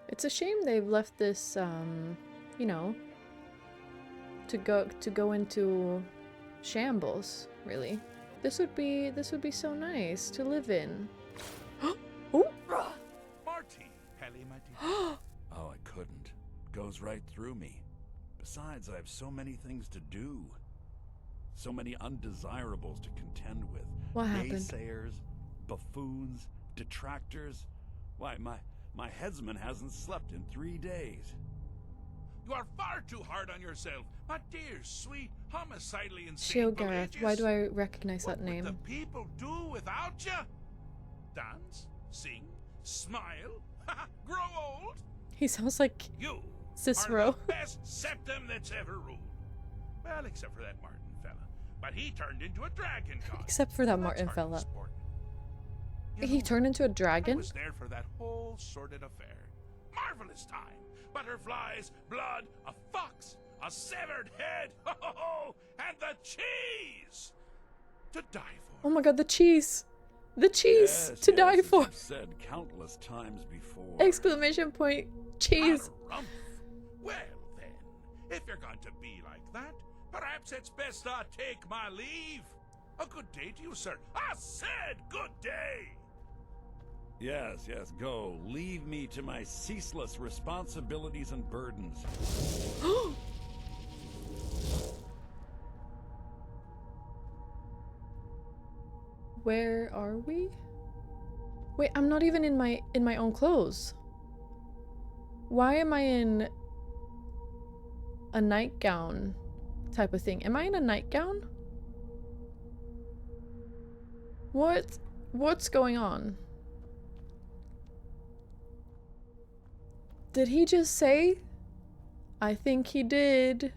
It's a shame they've left this, you know, to go into shambles, really. This would be so nice to live in. Oh! Marty! Oh, I couldn't. Goes right through me. Besides, I have so many things to do. So many undesirables to contend with. What happened? Naysayers, buffoons, detractors. Why, my headsman hasn't slept in 3 days. You are far too hard on yourself, my dear, sweet, homicidally insane Sheogareth, why do I recognize that name? What would the people do without you? Dance? Sing? Smile? Grow old? He sounds like You Cicero. are the best septum that's ever ruled. Well, except for that Martin fella. But he turned into a dragon god. Except for that Martin fella. He turned into a dragon? I was there for that whole sordid affair. Marvelous time. Butterflies, blood, a fox, a severed head, and the cheese to die for. Oh my god, the cheese! The cheese to die for! As I've said countless times before. Exclamation point. Cheese. Well then, if you're going to be like that, perhaps it's best I take my leave. A good day to you, sir. I said good day. Yes, yes, go. Leave me to my ceaseless responsibilities and burdens. Where are we? Wait, I'm not even in my own clothes. Why am I in a nightgown type of thing? Am I in a nightgown? What's going on? Did he just say? I think he did.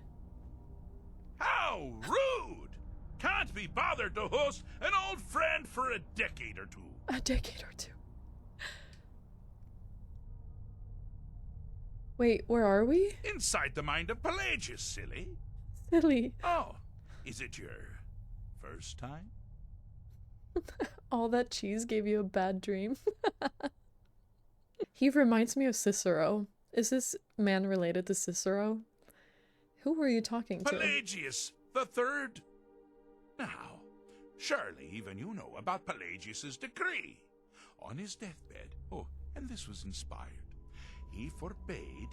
How rude! Can't be bothered to host an old friend for a decade or two. A decade or two. Wait, where are we? Inside the mind of Pelagius, silly. Silly. Oh, is it your first time? All that cheese gave you a bad dream. He reminds me of Cicero. Is this man related to Cicero? Who were you talking to? Pelagius the Third. Now, surely even you know about Pelagius's decree. On his deathbed, oh, and this was inspired, he forbade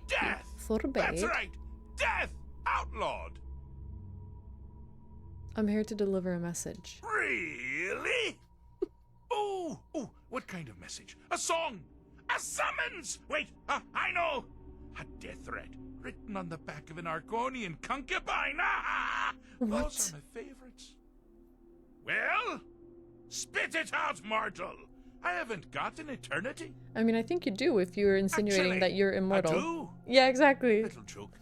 death. That's right, death outlawed. I'm here to deliver a message. Really? Oh, what kind of message? A song? A summons? Wait, I know. A death threat written on the back of an Argonian concubine. Those are my favorites. Well, spit it out, mortal. I haven't got an eternity. I mean, I think you do if you're insinuating Actually, that you're immortal. I do. Yeah, exactly. Little joke.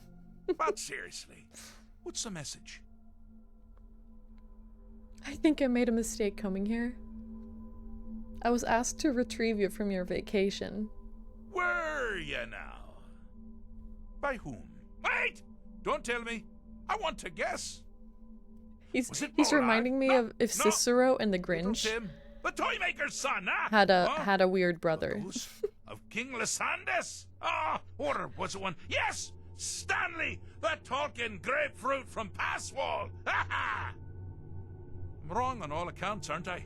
But seriously, what's the message? I think I made a mistake coming here. I was asked to retrieve you from your vacation. Were you now? By whom? Wait! Don't tell me. I want to guess. He's reminding me of if Cicero and the Little Grinch Tim, the Toymaker's son, had a weird brother. Of King Lysandes? Or was it one? Yes! Stanley, the talking grapefruit from Passwall! Ha! I'm wrong on all accounts, aren't I?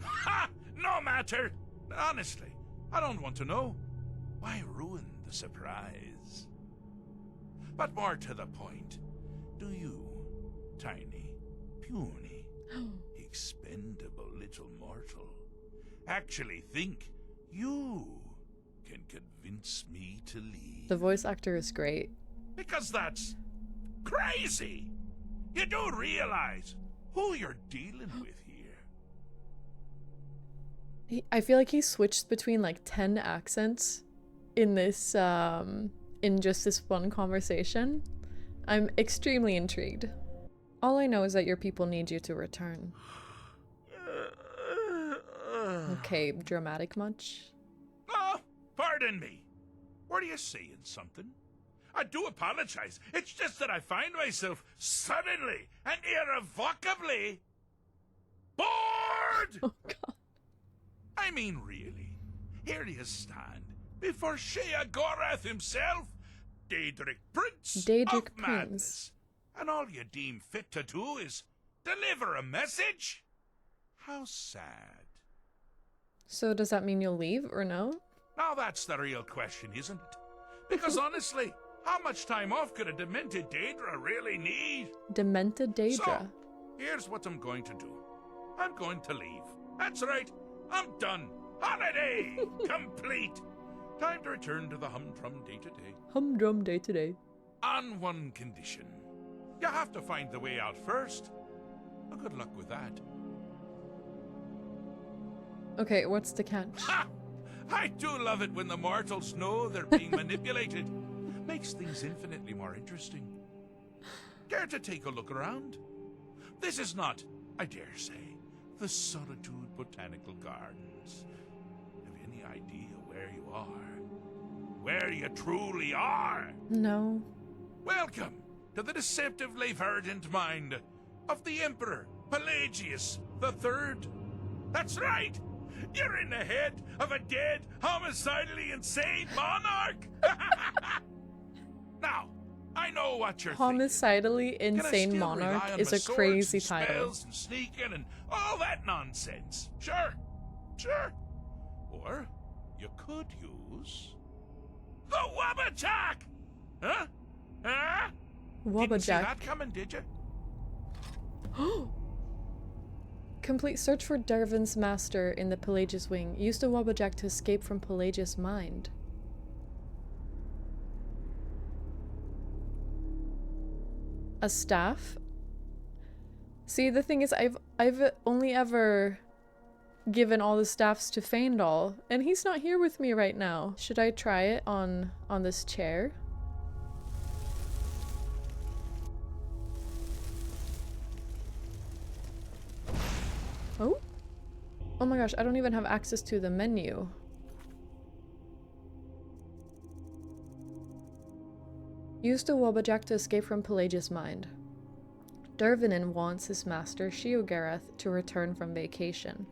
Ha! No matter! Honestly, I don't want to know. Why ruin the surprise? But more to the point, do you, tiny, puny, expendable little mortal, actually think you can convince me to leave? The voice actor is great. Because that's crazy! You do realize who you're dealing with here. I feel like he switched between like 10 accents in this, in just this one conversation. I'm extremely intrigued. All I know is that your people need you to return. Okay, dramatic much? Oh, pardon me. Were you saying something? I do apologize. It's just that I find myself suddenly and irrevocably bored! Oh, God. I mean, really. Here you stand before Sheogorath himself, Daedric Prince Daedric of Madness. Prince. And all you deem fit to do is deliver a message? How sad. So does that mean you'll leave or no? Now that's the real question, isn't it? Because honestly, how much time off could a demented Daedra really need? Demented Daedra? So, here's what I'm going to do. I'm going to leave. That's right. I'm done. Holiday complete. Time to return to the humdrum day-to-day. Humdrum day-to-day. On one condition. You have to find the way out first. Well, good luck with that. Okay, what's the catch? Ha! I do love it when the mortals know they're being manipulated. Makes things infinitely more interesting. Care to take a look around? This is not, I dare say, the Solitude Botanical Gardens. Have you any idea where you are? Where you truly are? No. Welcome to the deceptively verdant mind of the Emperor Pelagius III. That's right! You're in the head of a dead, homicidally insane monarch! Now, I know what you're Homicidally insane monarch is a crazy title. Spells and sneaking and all that nonsense. Sure, sure. Or you could use the Wabbajack! Huh? Huh? Didn't see that coming, did you? Complete search for Dervin's master in the Pelagius wing. Use the Wabbajack to escape from Pelagius' mind. A staff? See, the thing is, I've only ever given all the staffs to Faendal, and he's not here with me right now. Should I try it on this chair? Oh? Oh my gosh, I don't even have access to the menu. Use the Wabbajack to escape from Pelagius' mind. Dervinin wants his master Sheogareth to return from vacation.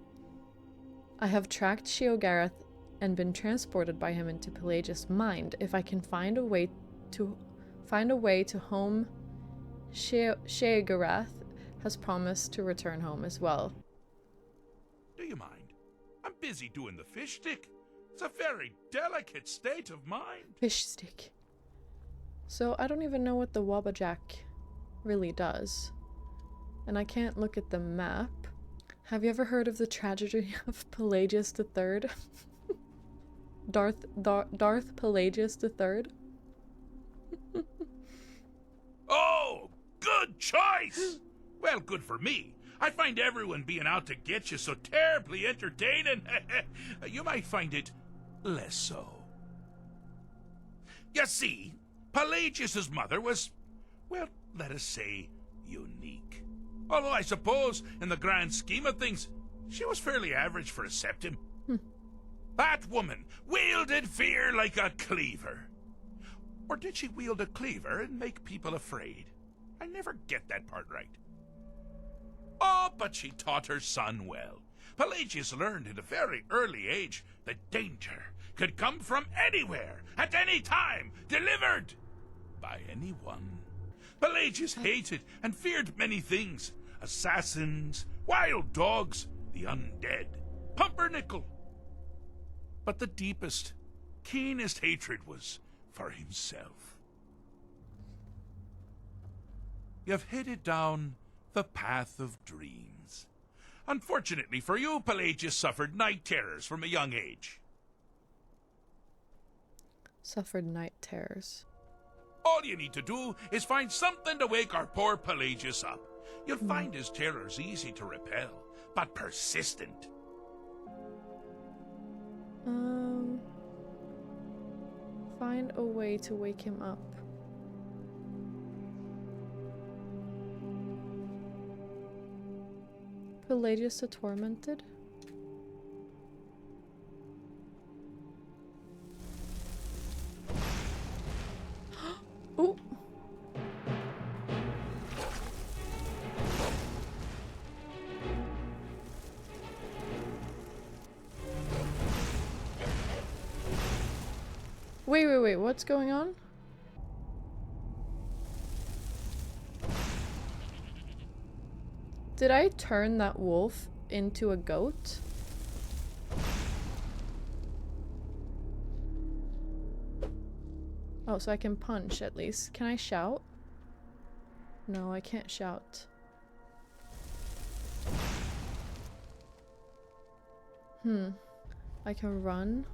I have tracked Sheogareth and been transported by him into Pelagius' mind. If I can find a way to home, Sheogareth has promised to return home as well. Do you mind? I'm busy doing the fish stick. It's a very delicate state of mind. Fish stick. So I don't even know what the Wabbajack really does. And I can't look at the map. Have you ever heard of the tragedy of Pelagius III? Darth Pelagius III? Oh, good choice! Well, good for me. I find everyone being out to get you so terribly entertaining. You might find it less so. You see, Pelagius' mother was, well, let us say, unique. Although I suppose, in the grand scheme of things, she was fairly average for a septim. That woman wielded fear like a cleaver. Or did she wield a cleaver and make people afraid? I never get that part right. Oh, but she taught her son well. Pelagius learned at a very early age that danger could come from anywhere, at any time, delivered by anyone. Pelagius hated and feared many things. Assassins, wild dogs, the undead, pumpernickel. But the deepest, keenest hatred was for himself. You've headed down the path of dreams. Unfortunately for you, Pelagius suffered night terrors from a young age. Suffered night terrors. All you need to do is find something to wake our poor Pelagius up. You'll find his terrors easy to repel, but persistent. Find a way to wake him up. Pelagius the Tormented? Oh! Wait, what's going on? Did I turn that wolf into a goat? Oh, so I can punch at least. Can I shout? No, I can't shout. I can run.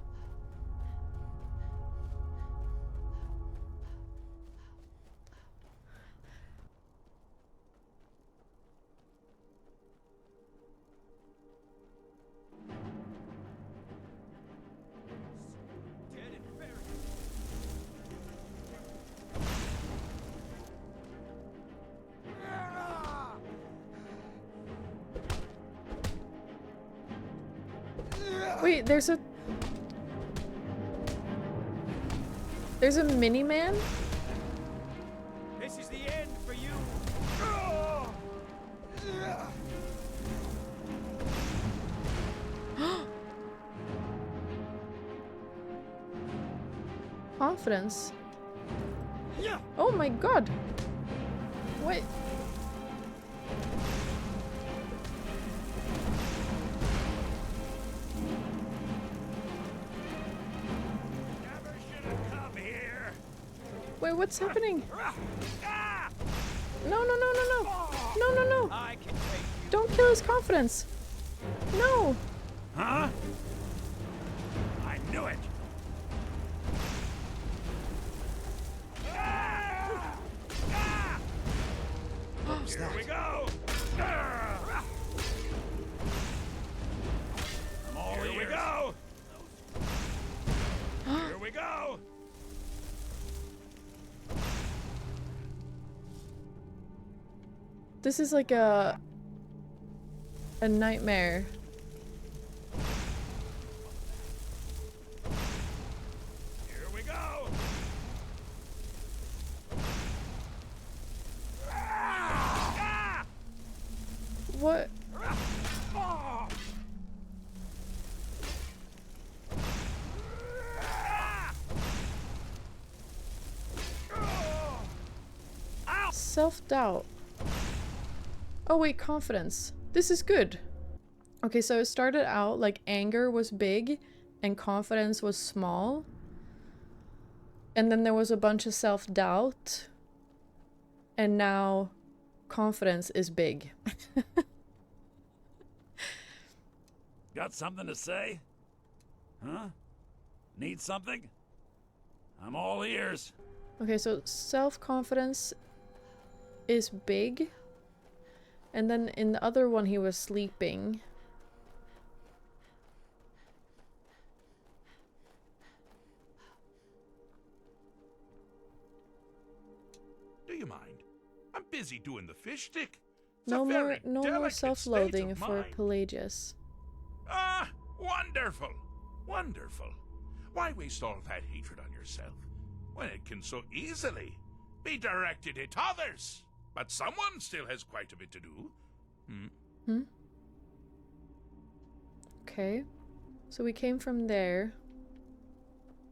Wait, there's a mini-man? This is the end for you. Confidence. Oh my god. What? Wait, what's happening? No, no, no, no, no. No, no, no. Don't kill his confidence. No. Huh? I knew it. Here we go. I'm all Here we go. Here we go. This is like a nightmare. Here we go. What? Self-doubt. Oh wait, confidence. This is good. Okay, so it started out like anger was big and confidence was small. And then there was a bunch of self-doubt. And now confidence is big. Got something to say? Huh? Need something? I'm all ears. Okay, so self-confidence is big. And then in the other one he was sleeping. Do you mind? I'm busy doing the fish stick. No more self-loathing for Pelagius. Ah, wonderful. Wonderful. Why waste all that hatred on yourself when it can so easily be directed at others? But someone still has quite a bit to do. Okay. So we came from there.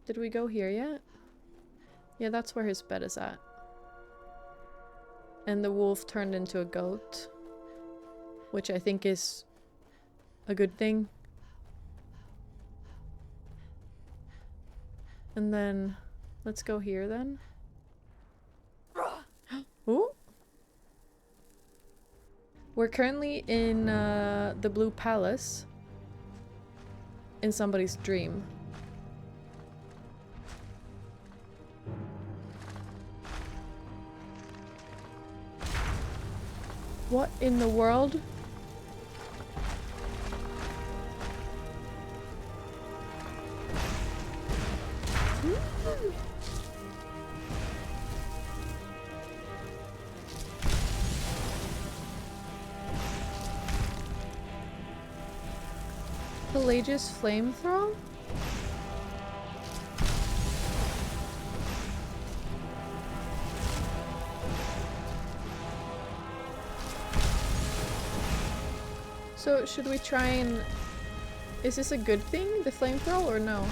Did we go here yet? Yeah, that's where his bed is at. And the wolf turned into a goat. Which I think is a good thing. And then, let's go here then. Ooh! We're currently in the Blue Palace. In somebody's dream. What in the world? Pelagius flamethrower? So should we try and... Is this a good thing, the flamethrower, or no?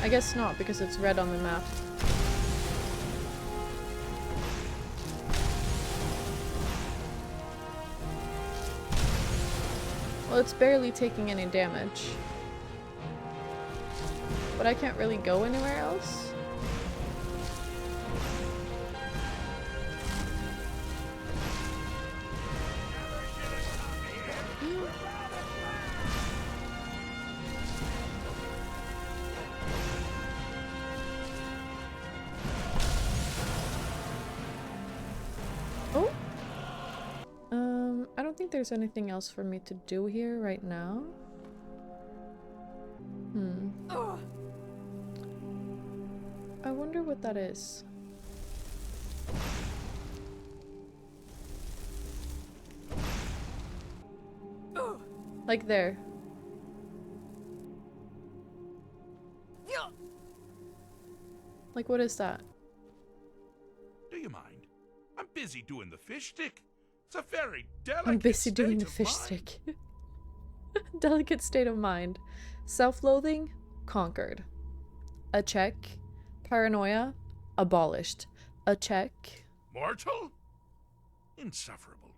I guess not, because it's red on the map. Well, it's barely taking any damage. But I can't really go anywhere else. I don't think there's anything else for me to do here right now. I wonder what that is. Like there. Like, what is that? Do you mind? I'm busy doing the fish stick. It's a very delicate I'm busy doing the state of fish mind. stick. Delicate state of mind. Self-loathing? Conquered. A check. Paranoia? Abolished. A check. Mortal? Insufferable.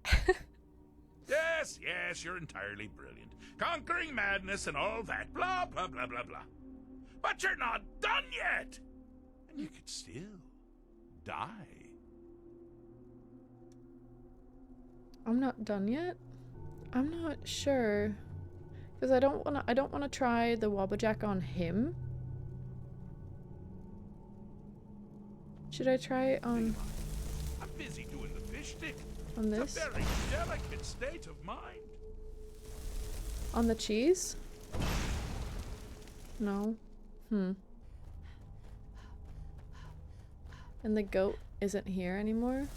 Yes, yes, you're entirely brilliant. Conquering madness and all that, blah, blah, blah, blah, blah. But you're not done yet! And you could still die. I'm not done yet? I'm not sure. Because I don't wanna try the Wabbajack on him. Should I try it on... I'm busy doing the fish stick. On this? It's a very delicate state of mind. On the cheese? No. And the goat isn't here anymore?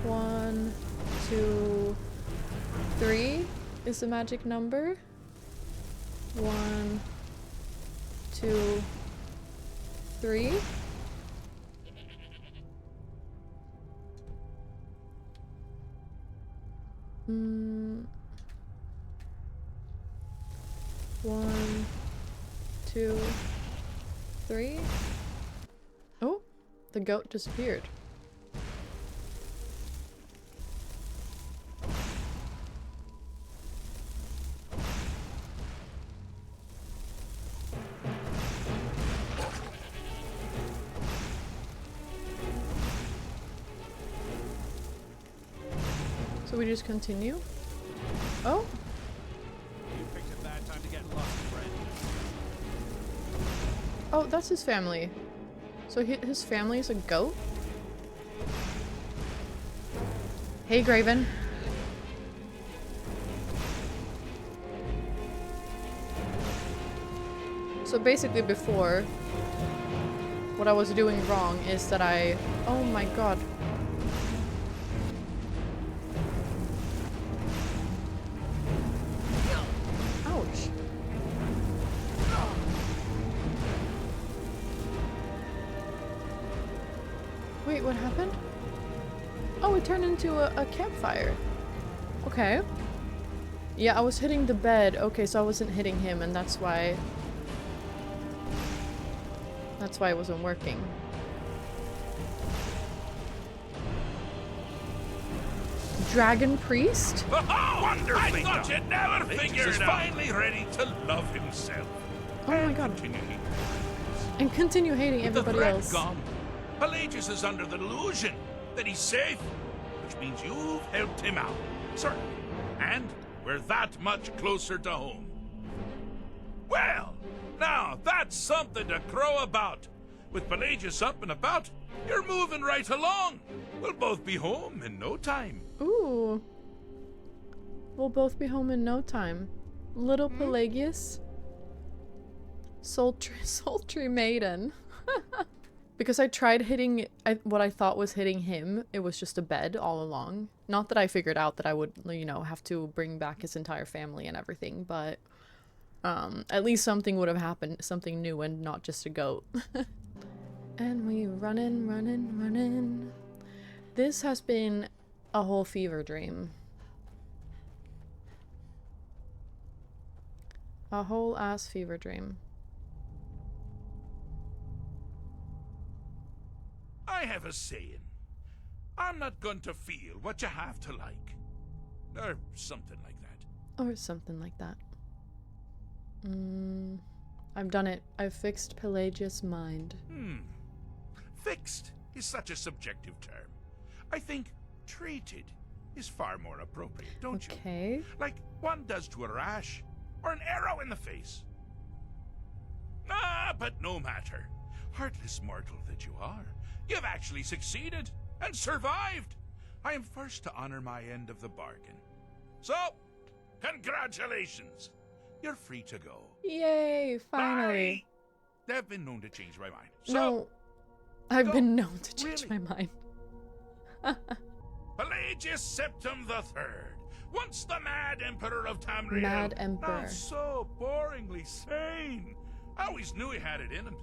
One, 2, 3 is the magic number. 1, 2, 3. One, 2, 3. Oh, the goat disappeared. So we just continue? Oh? You picked a bad time to get lost, friend. Oh, that's his family. So his family is a goat? Hey, Graven. So basically before, what I was doing wrong is that oh my god. Ouch. Wait, what happened? Oh, it turned into a campfire. Okay. Yeah, I was hitting the bed. Okay, so I wasn't hitting him, and that's why it wasn't working. Dragon Priest? Wonderfully I thought you'd never figure it out. Finally ready to love himself. Oh my god. And continue hating everybody else. Gone. Pelagius is under the delusion that he's safe, which means you've helped him out. Certainly. And we're that much closer to home. Well, now that's something to crow about. With Pelagius up and about, you're moving right along. We'll both be home in no time. Ooh. We'll both be home in no time. Little Pelagius. Sultry maiden. Because I tried hitting what I thought was hitting him. It was just a bed all along. Not that I figured out that I would, you know, have to bring back his entire family and everything, but at least something would have happened. Something new and not just a goat. And we running. This has been a whole fever dream. A whole ass fever dream. I have a saying. I'm not going to feel what you have to like. Or something like that. Or something like that. I've done it. I've fixed Pelagius' mind. Fixed is such a subjective term. I think treated is far more appropriate, don't you? Okay. Like one does to a rash or an arrow in the face. Ah, but no matter. Heartless mortal that you are, you've actually succeeded and survived. I am first to honor my end of the bargain. So, congratulations. you're free to go. Yay, finally. Bye. I've been known to change my mind. So, no, I've been known to change really? my mind. Pelagius Septim III, once the Mad Emperor of Tamriel. Mad Emperor. Now so boringly sane. I always knew he had it in him.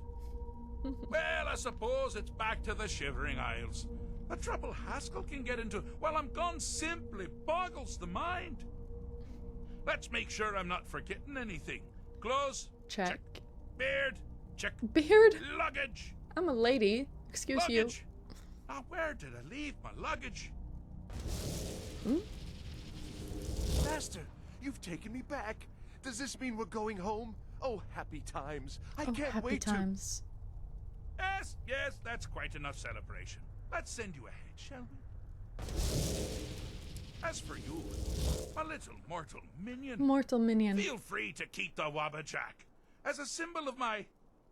Well, I suppose it's back to the Shivering Isles. The trouble Haskell can get into while I'm gone simply boggles the mind. Let's make sure I'm not forgetting anything. Clothes? Check. Beard? Check. Beard? Luggage? I'm a lady. Excuse luggage. Now, where did I leave my luggage? Hmm? Master, you've taken me back. Does this mean we're going home? Oh, happy times. I can't wait times. Yes, yes, that's quite enough celebration. Let's send you ahead, shall we? As for you, my little mortal minion. Mortal minion. Feel free to keep the Wabbajack as a symbol of my...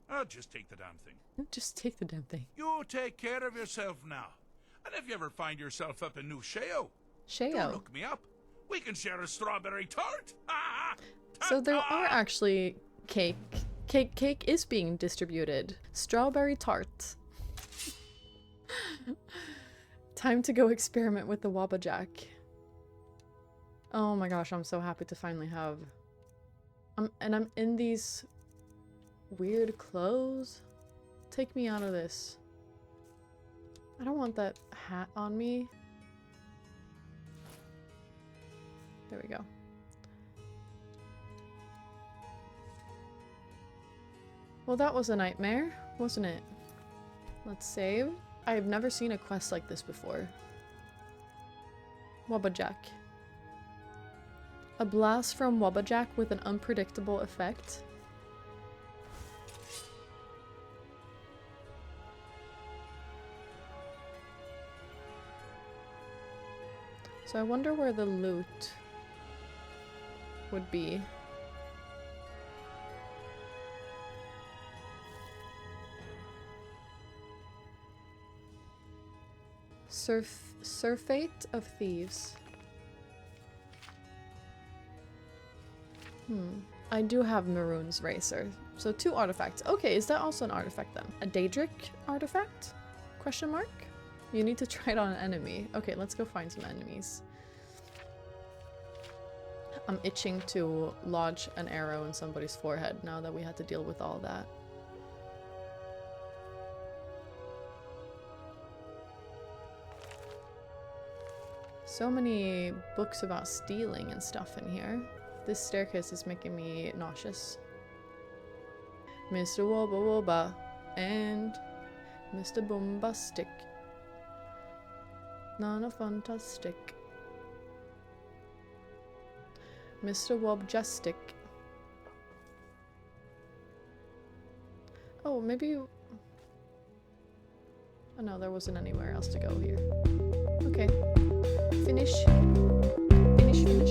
Oh, just take the damn thing. Just take the damn thing. You take care of yourself now. And if you ever find yourself up in New Sheo, Sheo. look me up. We can share a strawberry tart. So there are actually cake. Cake is being distributed. Strawberry tart. Time to go experiment with the Wabbajack. Oh my gosh, I'm so happy to finally have... and I'm in these weird clothes. Take me out of this. I don't want that hat on me. There we go. Well, that was a nightmare, wasn't it? Let's save. I've never seen a quest like this before. Wabbajack. A blast from Wabbajack with an unpredictable effect. So I wonder where the loot would be. Surfeit of Thieves. I do have Maroon's Racer. So 2 artifacts. Okay, is that also an artifact then? A Daedric artifact? Question mark? You need to try it on an enemy. Okay, let's go find some enemies. I'm itching to lodge an arrow in somebody's forehead now that we had to deal with all that. So many books about stealing and stuff in here. This staircase is making me nauseous. Mr. Wobba Wobba and Mr. Bombastic. Nana Fantastic. Mr. Wobjastic. Oh, maybe... Oh no, there wasn't anywhere else to go here. Okay. Finish. Finish.